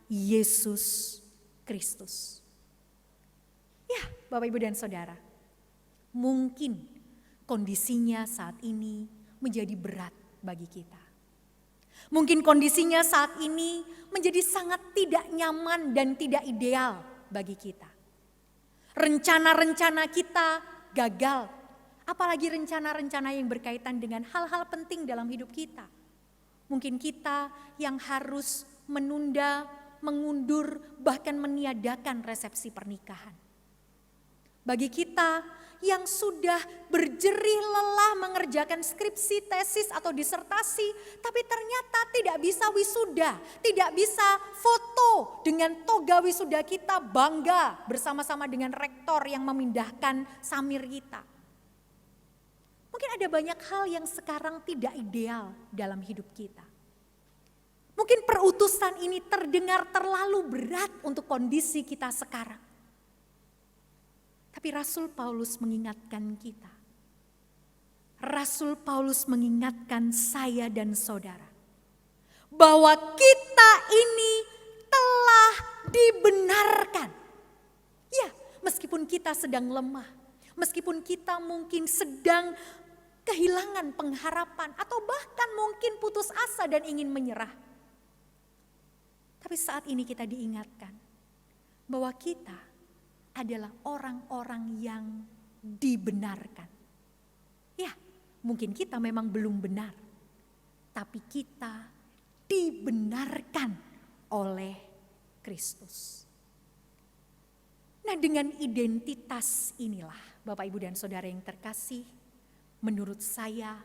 Yesus Kristus. Ya Bapak Ibu dan Saudara, mungkin kondisinya saat ini menjadi berat bagi kita. Mungkin kondisinya saat ini menjadi sangat tidak nyaman dan tidak ideal bagi kita. Rencana-rencana kita gagal, apalagi rencana-rencana yang berkaitan dengan hal-hal penting dalam hidup kita. Mungkin kita yang harus menunda, mengundur, bahkan meniadakan resepsi pernikahan. Bagi kita yang sudah berjerih lelah mengerjakan skripsi, tesis, atau disertasi, tapi ternyata tidak bisa wisuda, tidak bisa foto dengan toga wisuda kita bangga bersama-sama dengan rektor yang memindahkan samir kita. Mungkin ada banyak hal yang sekarang tidak ideal dalam hidup kita. Mungkin perutusan ini terdengar terlalu berat untuk kondisi kita sekarang. Tapi Rasul Paulus mengingatkan kita. Rasul Paulus mengingatkan saya dan saudara. Bahwa kita ini telah dibenarkan. Ya, meskipun kita sedang lemah. Meskipun kita mungkin sedang kehilangan pengharapan. Atau bahkan mungkin putus asa dan ingin menyerah. Tapi saat ini kita diingatkan. Bahwa kita adalah orang-orang yang dibenarkan. Ya, mungkin kita memang belum benar. tapi kita dibenarkan oleh Kristus. Nah, dengan identitas inilah, Bapak, Ibu, dan Saudara yang terkasih, menurut saya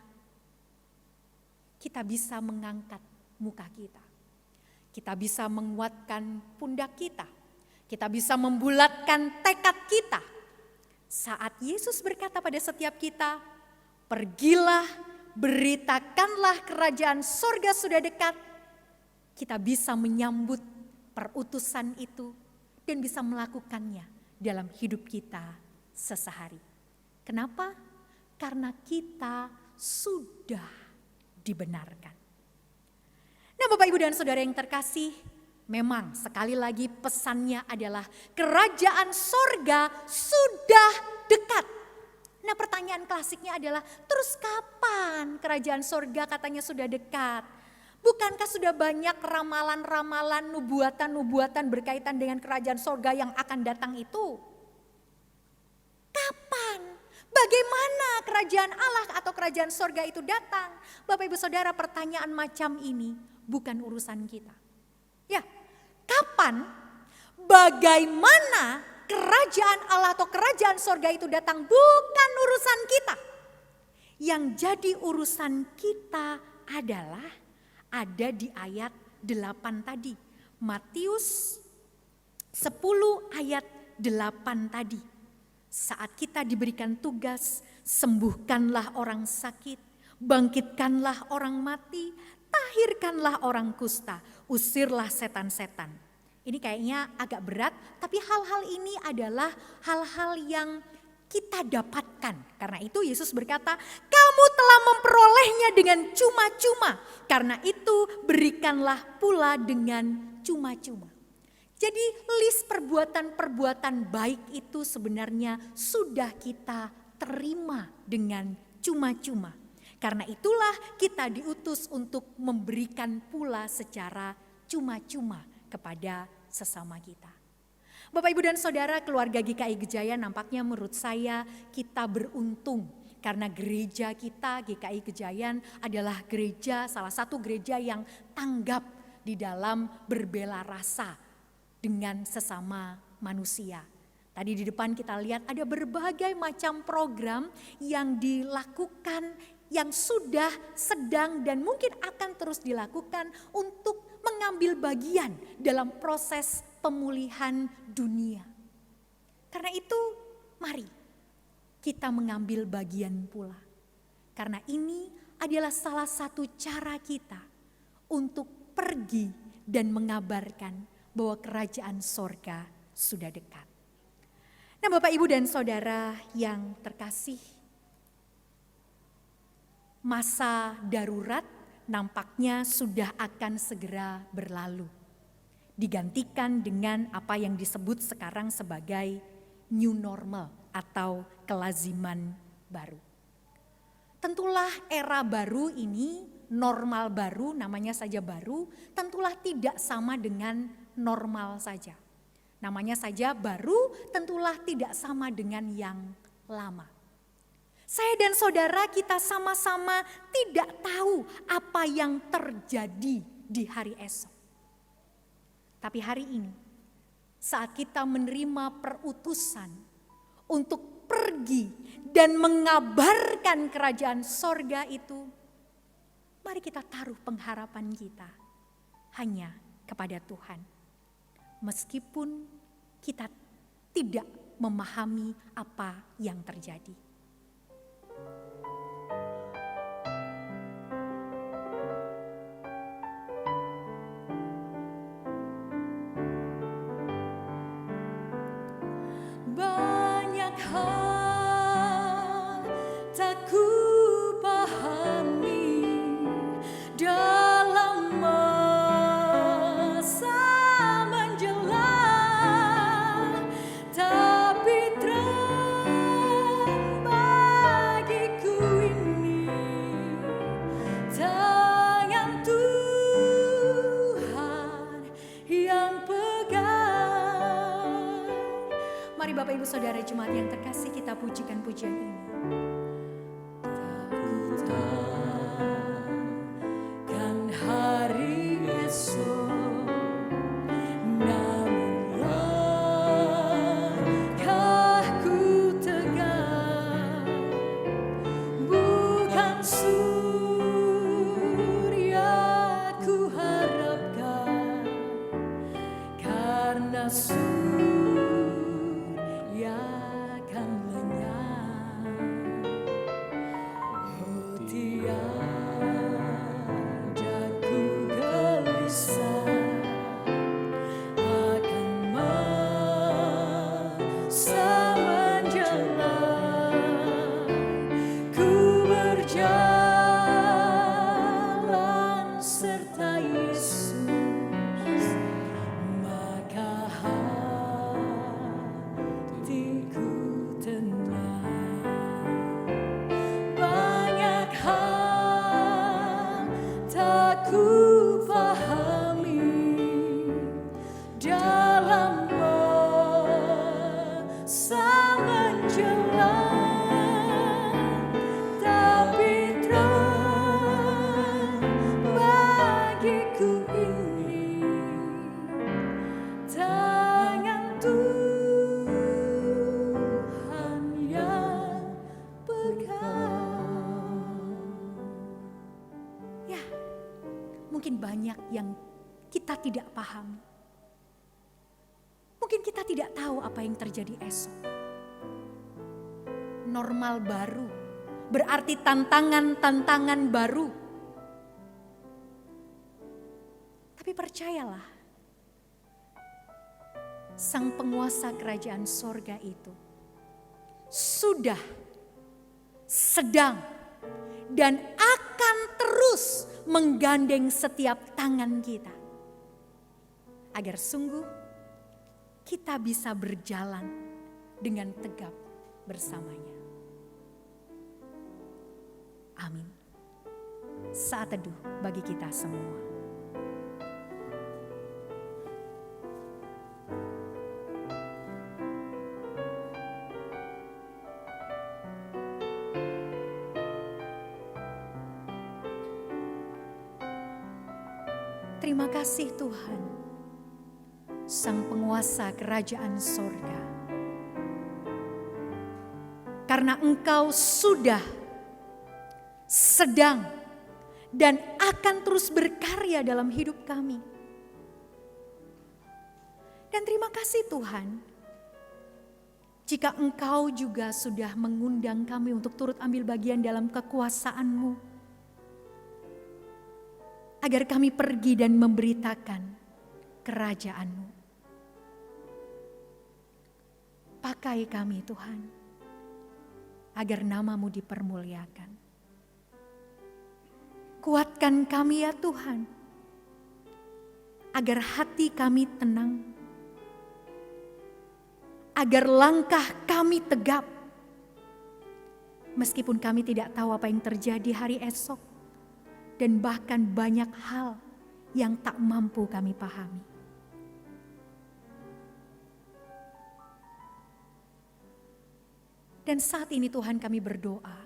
kita bisa mengangkat muka kita. Kita bisa menguatkan pundak kita. Kita bisa membulatkan tekad kita. Saat Yesus berkata pada setiap kita, pergilah, beritakanlah kerajaan sorga sudah dekat. Kita bisa menyambut perutusan itu dan bisa melakukannya dalam hidup kita sehari-hari. Kenapa? Karena kita sudah dibenarkan. Nah, Bapak, Ibu, dan Saudara yang terkasih, memang sekali lagi pesannya adalah kerajaan sorga sudah dekat. Nah, pertanyaan klasiknya adalah, terus kapan kerajaan sorga katanya sudah dekat? Bukankah sudah banyak ramalan-ramalan, nubuatan-nubuatan berkaitan dengan kerajaan sorga yang akan datang itu? Kapan? Bagaimana kerajaan Allah atau kerajaan sorga itu datang? Bapak, Ibu, Saudara, pertanyaan macam ini bukan urusan kita. Ya, kapan, bagaimana kerajaan Allah atau kerajaan sorga itu datang bukan urusan kita. Yang jadi urusan kita adalah ada di ayat 8 tadi. Matius 10 ayat 8 tadi. Saat kita diberikan tugas, sembuhkanlah orang sakit, bangkitkanlah orang mati, tahirkanlah orang kusta, usirlah setan-setan. Ini kayaknya agak berat, tapi hal-hal ini adalah hal-hal yang kita dapatkan. Karena itu Yesus berkata, kamu telah memperolehnya dengan cuma-cuma. Karena itu berikanlah pula dengan cuma-cuma. Jadi list perbuatan-perbuatan baik itu sebenarnya sudah kita terima dengan cuma-cuma. Karena itulah kita diutus untuk memberikan pula secara cuma-cuma kepada sesama kita. Bapak, Ibu, dan Saudara, keluarga GKI Gejayan nampaknya menurut saya kita beruntung. Karena gereja kita GKI Gejayan adalah gereja, salah satu gereja yang tanggap di dalam berbela rasa dengan sesama manusia. Tadi di depan kita lihat ada berbagai macam program yang dilakukan, yang sudah, sedang, dan mungkin akan terus dilakukan untuk mengambil bagian dalam proses pemulihan dunia. Karena itu, mari kita mengambil bagian pula. Karena ini adalah salah satu cara kita untuk pergi dan mengabarkan bahwa kerajaan sorga sudah dekat. Nah, Bapak, Ibu, dan Saudara yang terkasih, masa darurat nampaknya sudah akan segera berlalu. Digantikan dengan apa yang disebut sekarang sebagai new normal atau kelaziman baru. Tentulah era baru ini, normal baru, namanya saja baru, tentulah tidak sama dengan normal saja. Namanya saja baru, tentulah tidak sama dengan yang lama. Saya dan saudara kita sama-sama tidak tahu apa yang terjadi di hari esok. Tapi hari ini, saat kita menerima perutusan untuk pergi dan mengabarkan kerajaan sorga itu, mari kita taruh pengharapan kita hanya kepada Tuhan. Meskipun kita tidak memahami apa yang terjadi. Banyak hal tak kupahami dalam masa menjelang, tapi terang bagiku ini tangan Tuhan yang pegang. Mari Bapak, Ibu, Saudara jemaat yang terkasih, kita pujikan pujian ini. mungkin banyak yang kita tidak pahami. Mungkin kita tidak tahu apa yang terjadi esok. Normal baru berarti tantangan-tantangan baru. Tapi percayalah, Sang penguasa kerajaan sorga itu sudah, sedang, dan akan terus menggandeng setiap tangan kita. Agar sungguh kita bisa berjalan dengan tegap bersamanya. Amin. Saat teduh bagi kita semua. Terima kasih Tuhan, Sang penguasa kerajaan sorga. Karena Engkau sudah, sedang, dan akan terus berkarya dalam hidup kami. Dan terima kasih Tuhan, jika Engkau juga sudah mengundang kami untuk turut ambil bagian dalam kekuasaan-Mu. Agar kami pergi dan memberitakan kerajaan-Mu. Pakai kami Tuhan, agar nama-Mu dipermuliakan. Kuatkan kami ya Tuhan, agar hati kami tenang, agar langkah kami tegap. Meskipun kami tidak tahu apa yang terjadi hari esok, dan bahkan banyak hal yang tak mampu kami pahami. Dan saat ini Tuhan kami berdoa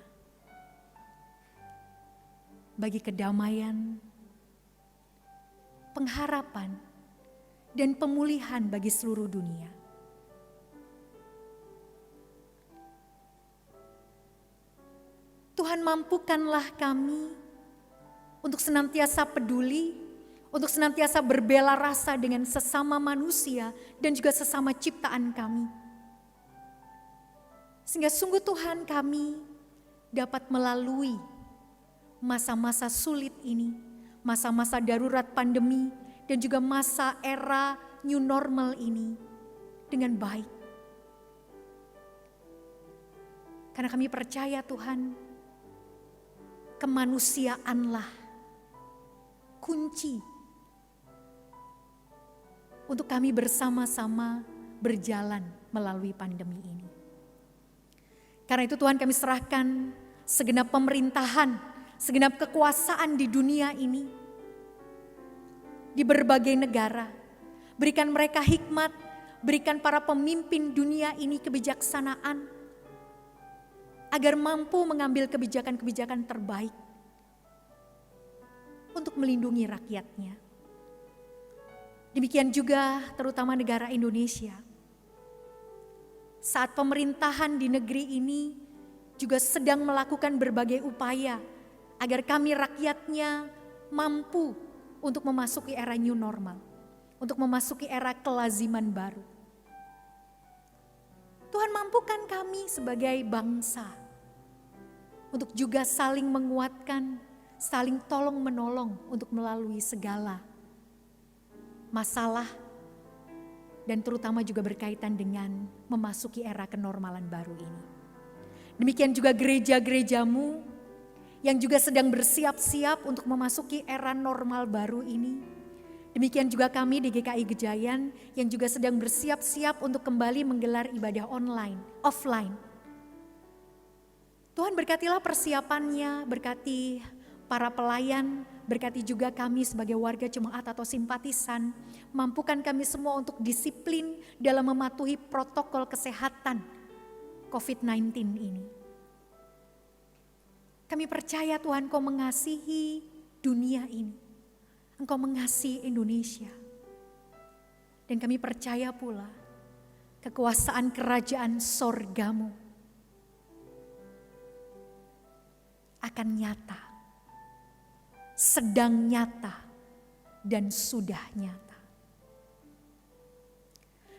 bagi kedamaian, pengharapan, dan pemulihan bagi seluruh dunia. Tuhan, mampukanlah kami untuk senantiasa peduli, untuk senantiasa berbela rasa dengan sesama manusia dan juga sesama ciptaan kami. Sehingga sungguh Tuhan, kami dapat melalui masa-masa sulit ini, masa-masa darurat pandemi, dan juga masa era new normal ini dengan baik. Karena kami percaya Tuhan, kemanusiaanlah kunci untuk kami bersama-sama berjalan melalui pandemi ini. Karena itu Tuhan, kami serahkan segenap pemerintahan, segenap kekuasaan di dunia ini, di berbagai negara. Berikan mereka hikmat, berikan para pemimpin dunia ini kebijaksanaan, agar mampu mengambil kebijakan-kebijakan terbaik untuk melindungi rakyatnya. Demikian juga terutama negara Indonesia. Saat pemerintahan di negeri ini juga sedang melakukan berbagai upaya agar kami rakyatnya mampu untuk memasuki era new normal, untuk memasuki era kelaziman baru. Tuhan, mampukan kami sebagai bangsa untuk juga saling menguatkan, saling tolong menolong untuk melalui segala masalah, dan terutama juga berkaitan dengan memasuki era kenormalan baru ini. Demikian juga gereja-gerejamu yang juga sedang bersiap-siap untuk memasuki era normal baru ini. Demikian juga kami di GKI Gejayan yang juga sedang bersiap-siap untuk kembali menggelar ibadah offline. Tuhan, berkatilah persiapannya, berkati para pelayan, berkati juga kami sebagai warga jemaat atau simpatisan. Mampukan kami semua untuk disiplin dalam mematuhi protokol kesehatan COVID-19 ini. Kami percaya Tuhan, Kau mengasihi dunia ini. Engkau mengasihi Indonesia. Dan kami percaya pula kekuasaan kerajaan sorgamu akan nyata, sedang nyata, dan sudah nyata.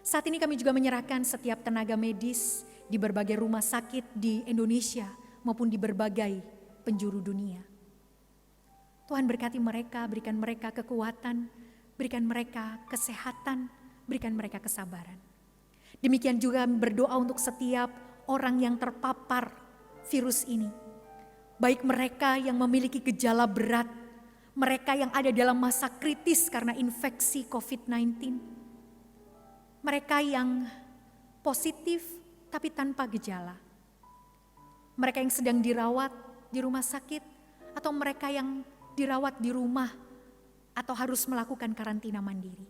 Saat ini kami juga menyerahkan setiap tenaga medis di berbagai rumah sakit di Indonesia maupun di berbagai penjuru dunia. Tuhan berkati mereka, berikan mereka kekuatan, berikan mereka kesehatan, berikan mereka kesabaran. Demikian juga berdoa untuk setiap orang yang terpapar virus ini. Baik mereka yang memiliki gejala berat, mereka yang ada dalam masa kritis karena infeksi COVID-19, mereka yang positif tapi tanpa gejala, mereka yang sedang dirawat di rumah sakit, atau mereka yang dirawat di rumah atau harus melakukan karantina mandiri.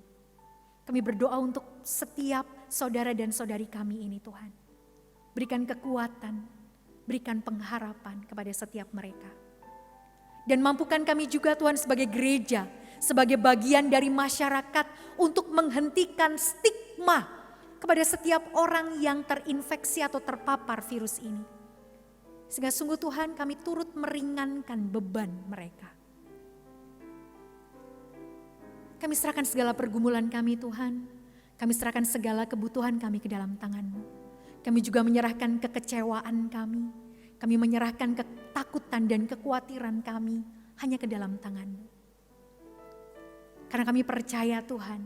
Kami berdoa untuk setiap saudara dan saudari kami ini Tuhan. Berikan kekuatan, berikan pengharapan kepada setiap mereka. Dan mampukan kami juga Tuhan sebagai gereja, sebagai bagian dari masyarakat untuk menghentikan stigma kepada setiap orang yang terinfeksi atau terpapar virus ini. Sehingga sungguh Tuhan kami turut meringankan beban mereka. Kami serahkan segala pergumulan kami Tuhan. Kami serahkan segala kebutuhan kami ke dalam tangan-Mu. Kami juga menyerahkan kekecewaan kami. Kami menyerahkan ketakutan dan kekhawatiran kami hanya ke dalam tangan-Mu. Karena kami percaya Tuhan,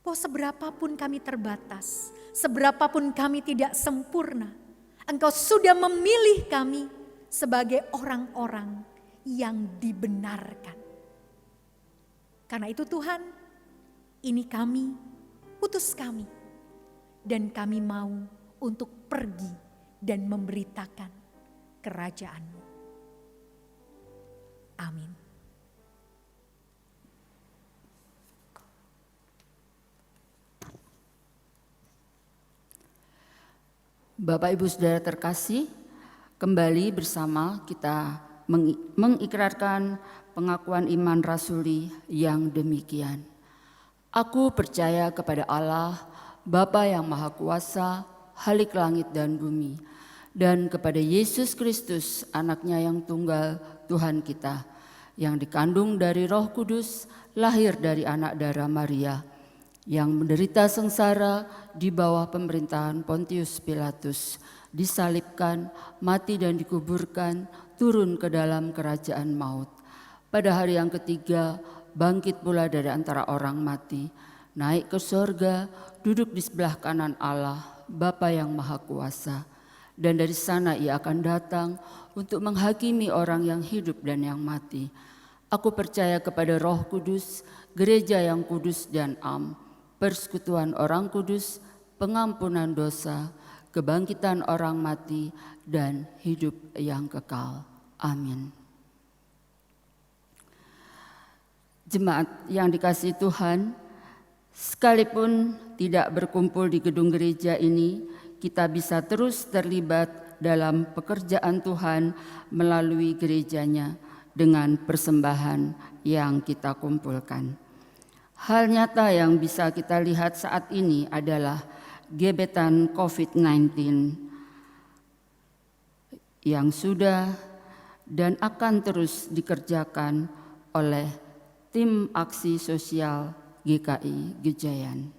bahwa seberapapun kami terbatas, seberapapun kami tidak sempurna, Engkau sudah memilih kami sebagai orang-orang yang dibenarkan. Karena itu Tuhan, ini kami, utus kami. Dan kami mau untuk pergi dan memberitakan kerajaan-Mu. Amin. Bapak Ibu Saudara terkasih, kembali bersama kita mengikrarkan pengakuan iman rasuli yang demikian. Aku percaya kepada Allah, Bapa yang Maha Kuasa, Khalik langit dan bumi, dan kepada Yesus Kristus, Anaknya yang tunggal, Tuhan kita, yang dikandung dari Roh Kudus, lahir dari anak darah Maria, yang menderita sengsara di bawah pemerintahan Pontius Pilatus, disalibkan, mati dan dikuburkan, turun ke dalam kerajaan maut. Pada hari yang ketiga, bangkit pula dari antara orang mati, naik ke sorga, duduk di sebelah kanan Allah, Bapa yang Maha Kuasa. Dan dari sana Ia akan datang untuk menghakimi orang yang hidup dan yang mati. Aku percaya kepada Roh Kudus, gereja yang kudus dan am, persekutuan orang kudus, pengampunan dosa, kebangkitan orang mati, dan hidup yang kekal. Amin. Jemaat yang dikasihi Tuhan, sekalipun tidak berkumpul di gedung gereja ini, kita bisa terus terlibat dalam pekerjaan Tuhan melalui gerejanya dengan persembahan yang kita kumpulkan. Hal nyata yang bisa kita lihat saat ini adalah gebetan COVID-19 yang sudah dan akan terus dikerjakan oleh tim aksi sosial GKI Gejayan.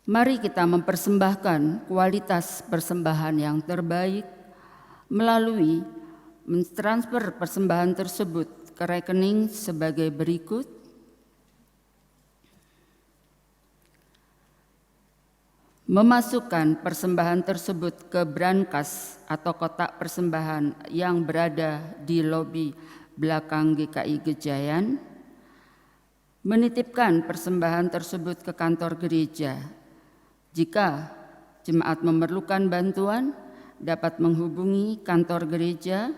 Mari kita mempersembahkan kualitas persembahan yang terbaik melalui mentransfer persembahan tersebut ke rekening sebagai berikut. Memasukkan persembahan tersebut ke brankas atau kotak persembahan yang berada di lobi belakang GKI Gejayan. Menitipkan persembahan tersebut ke kantor gereja. Jika jemaat memerlukan bantuan, dapat menghubungi kantor gereja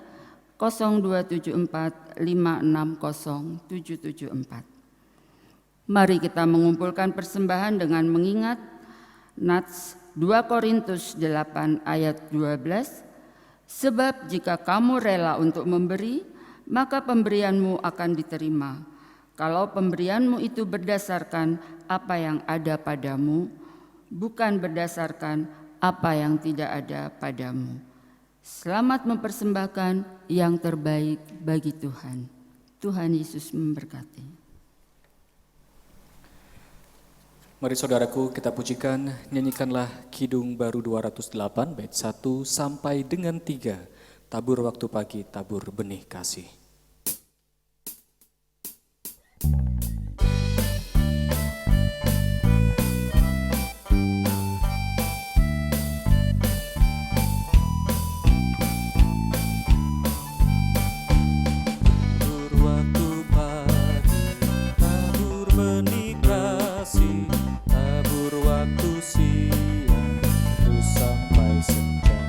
0274 560 774. Mari kita mengumpulkan persembahan dengan mengingat Nats 2 Korintus 8 ayat 12, sebab jika kamu rela untuk memberi, maka pemberianmu akan diterima. Kalau pemberianmu itu berdasarkan apa yang ada padamu, bukan berdasarkan apa yang tidak ada padamu. Selamat mempersembahkan yang terbaik bagi Tuhan. Tuhan Yesus memberkati. Mari saudaraku kita pujikan, nyanyikanlah Kidung Baru 208 bait 1 sampai dengan 3. Tabur waktu pagi, tabur benih kasih. Tabur waktu pagi, tabur benih kasih, tabur waktu siang, terus sampai senja.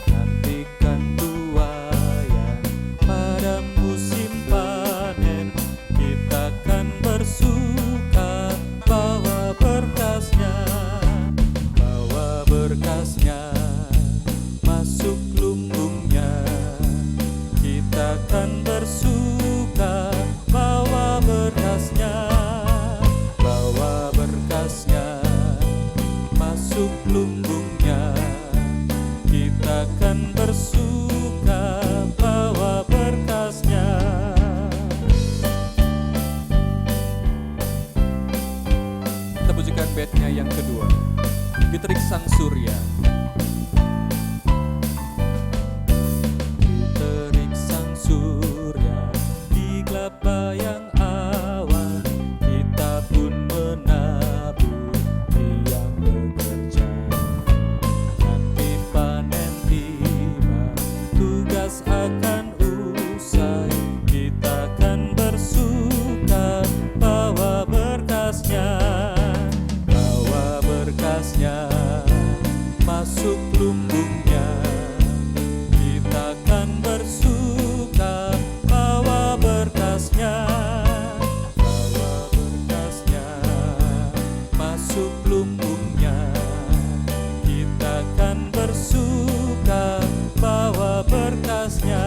Nantikan tuayan pada musim panen, kita kan bersuka bawa berkasnya, masuk lumbungnya. Kita kan bersuka bawa berkasnya, masuk lumbungnya. Kita kan bersuka bawa berkasnya. Kita pujikan baitnya yang kedua, di terik sang surya. Terik sang surya, di gelap bayang awan, kita pun menabur yang bekerja. Nanti panen tiba, tugas akan usai, kita kan bersuka bawa berkasnya, masuk lumbungnya. Kita kan bersuka bawa berkasnya, masuk lumbungnya. Kita kan bersuka bawa berkasnya.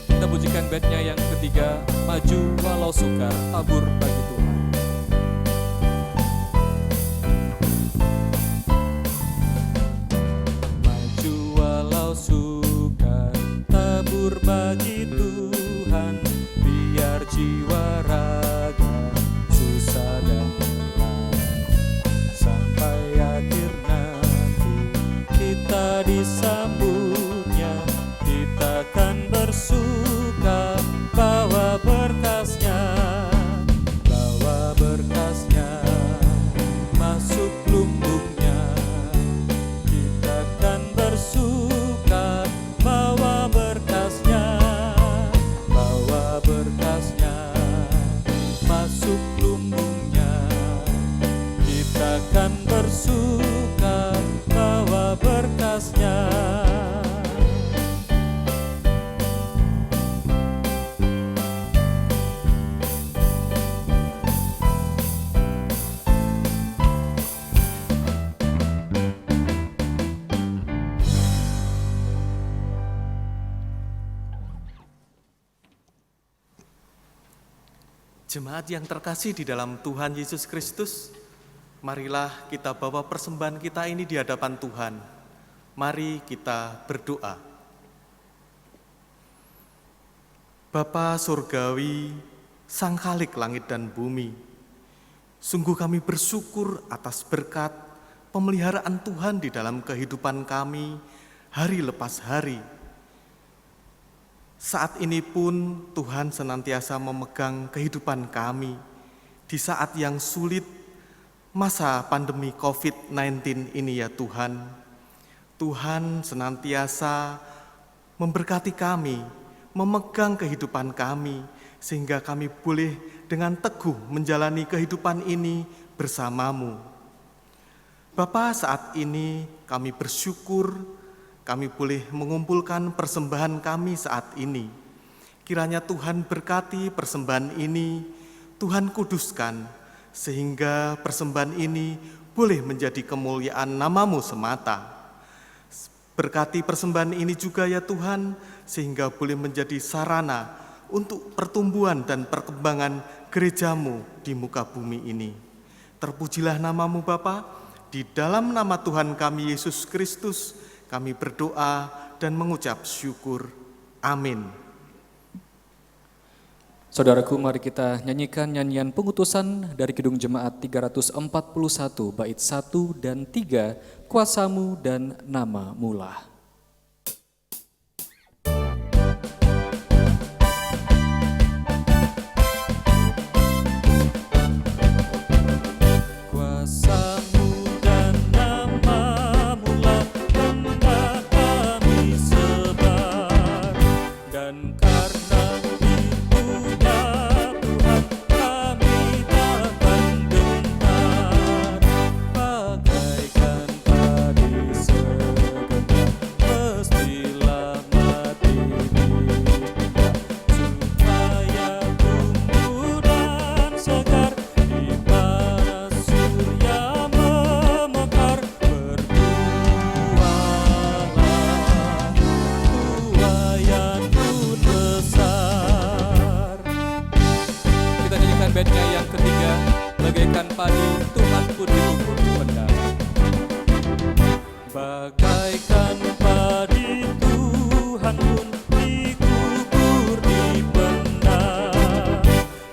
Kita pujikan baitnya yang ketiga, maju walau sukar, tabur bagi Tuhan. Maju walau sukar, tabur bagi Tuhan, biar jiwa raga susah dan lelah. Sampai akhir nanti kita disambutnya, kita kan bersuka bawa berkasnya, masuk lumbungnya. Kita kan bersuka bawa berkasnya, masuk lumbungnya. Kita kan bersuka bawa berkasnya. Jemaat yang terkasih di dalam Tuhan Yesus Kristus, marilah kita bawa persembahan kita ini di hadapan Tuhan. Mari kita berdoa. Bapa Surgawi, Sang Khalik langit dan bumi, sungguh kami bersyukur atas berkat pemeliharaan Tuhan di dalam kehidupan kami hari lepas hari. Saat ini pun Tuhan senantiasa memegang kehidupan kami di saat yang sulit masa pandemi COVID-19 ini ya Tuhan. Tuhan senantiasa memberkati kami, memegang kehidupan kami, sehingga kami boleh dengan teguh menjalani kehidupan ini bersamamu. Bapa, saat ini kami bersyukur kami boleh mengumpulkan persembahan kami saat ini. Kiranya Tuhan berkati persembahan ini, Tuhan kuduskan, sehingga persembahan ini boleh menjadi kemuliaan nama-Mu semata. Berkati persembahan ini juga ya Tuhan, sehingga boleh menjadi sarana untuk pertumbuhan dan perkembangan gereja-Mu di muka bumi ini. Terpujilah nama-Mu Bapa, di dalam nama Tuhan kami Yesus Kristus, kami berdoa dan mengucap syukur. Amin. Saudaraku, mari kita nyanyikan nyanyian pengutusan dari Kidung Jemaat 341 bait 1 dan 3, Kuasamu dan Nama-Mu lah. Kuasamu dan nama-Mu lah hendak kami sebar, dan karena itu-Nya Tuhan kami takkan gentar. Bagaikan padi segenap mestilah mati dibuka, supaya tumbuh dan segar di panas surya memekar. Berbuahlah tuayan pun besar. Kita nyanyikan baitnya yang ketiga, bagaikan padi Tuhan pun dikubur mendalam. Bagaikan padi Tuhan pun dikubur dipendam,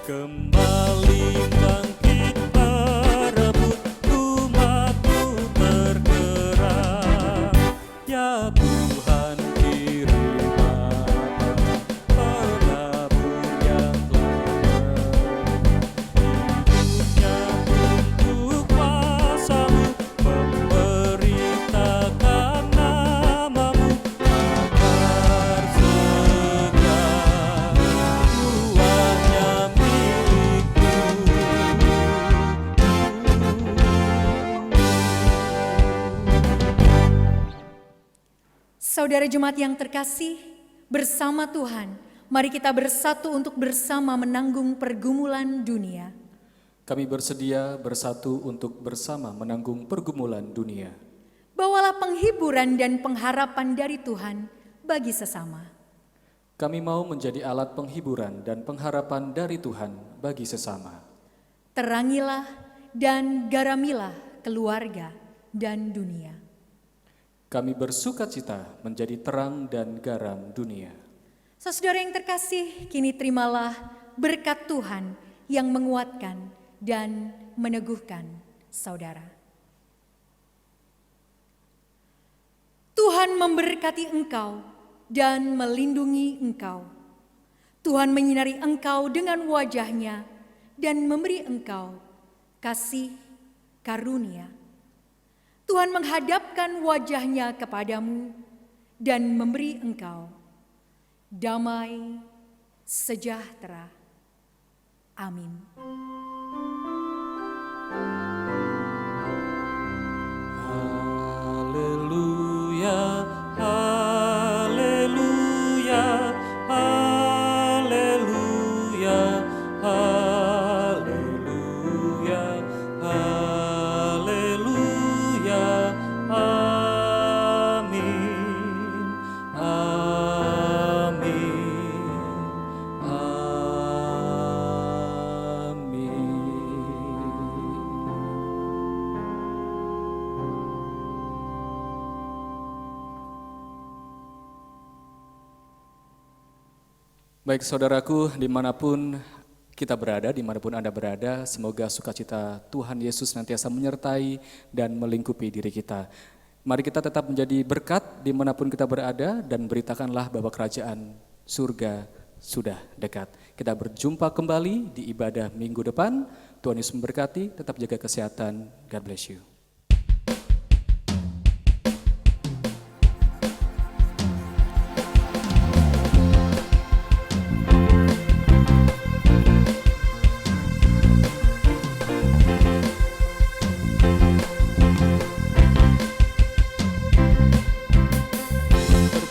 kembali bangkit merebut umat-Mu tergerak. Ya Tuhan, kirim Bapa penabur yang hidupnya untuk kuasa-Mu, memberitakan nama-Mu agar segera buahnya milik-Mu. Saudara jemaat yang terkasih, bersama Tuhan, mari kita bersatu untuk bersama menanggung pergumulan dunia. Kami bersedia bersatu untuk bersama menanggung pergumulan dunia. Bawalah penghiburan dan pengharapan dari Tuhan bagi sesama. Kami mau menjadi alat penghiburan dan pengharapan dari Tuhan bagi sesama. Terangilah dan garamilah keluarga dan dunia. Kami bersukacita menjadi terang dan garam dunia. Saudara yang terkasih, kini terimalah berkat Tuhan yang menguatkan dan meneguhkan saudara. Tuhan memberkati engkau dan melindungi engkau. Tuhan menyinari engkau dengan wajah-Nya dan memberi engkau kasih karunia. Tuhan menghadapkan wajah-Nya kepadamu dan memberi engkau damai sejahtera. Amin. Haleluya, haleluya, haleluya, haleluya, haleluya, amin, amin, amin. Baik saudaraku, dimanapun kita berada, dimanapun Anda berada, semoga sukacita Tuhan Yesus nantiasa menyertai dan melingkupi diri kita. Mari kita tetap menjadi berkat dimanapun kita berada dan beritakanlah bahwa kerajaan surga sudah dekat. Kita berjumpa kembali di ibadah minggu depan. Tuhan Yesus memberkati, tetap jaga kesehatan. God bless you.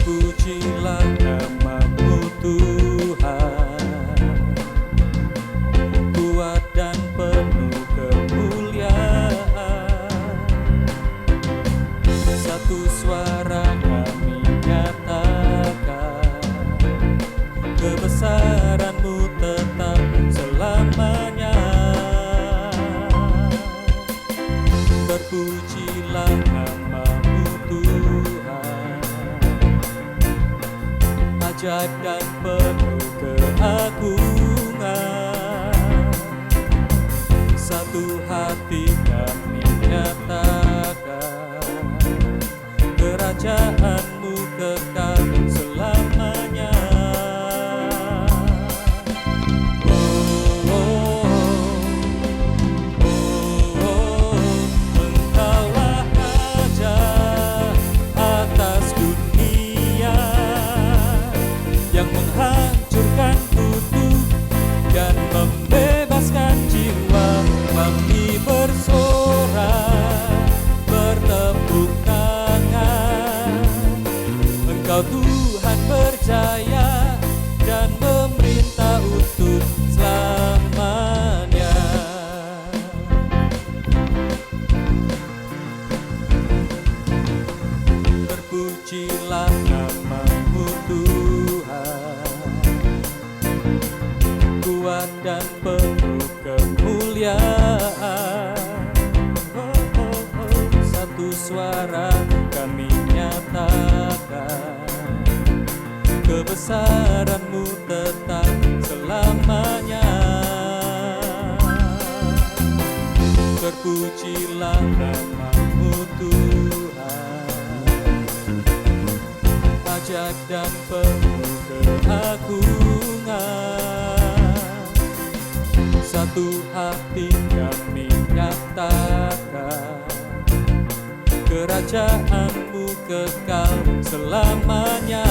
Terpujilah nama-Mu Tuhan, kuat dan penuh kemuliaan. Satu suara kami nyatakan, kebesaran-Mu tetap selamanya. Terpujilah nama-Mu Tuhan, ajaib dan penuh keagungan. satu hati kami nyatakan, kerajaan-Mu kekal selamanya. Engkaulah Raja atas dunia yang menghancurkan kutuk dan membebaskan jiwa. Kami bersorak, bertepuk tangan. Engkau Tuhan berjaya dan memerintah untuk selamanya. Terpujilah nama-Mu Tuhan, kuat dan penuh kemuliaan. Satu suara kami nyatakan, kebesaran-Mu tetap selamanya. Terpujilah nama-Mu Tuhan, ajaib dan penuh keagungan. Satu hati kami nyatakan, kerajaan-Mu kekal selamanya.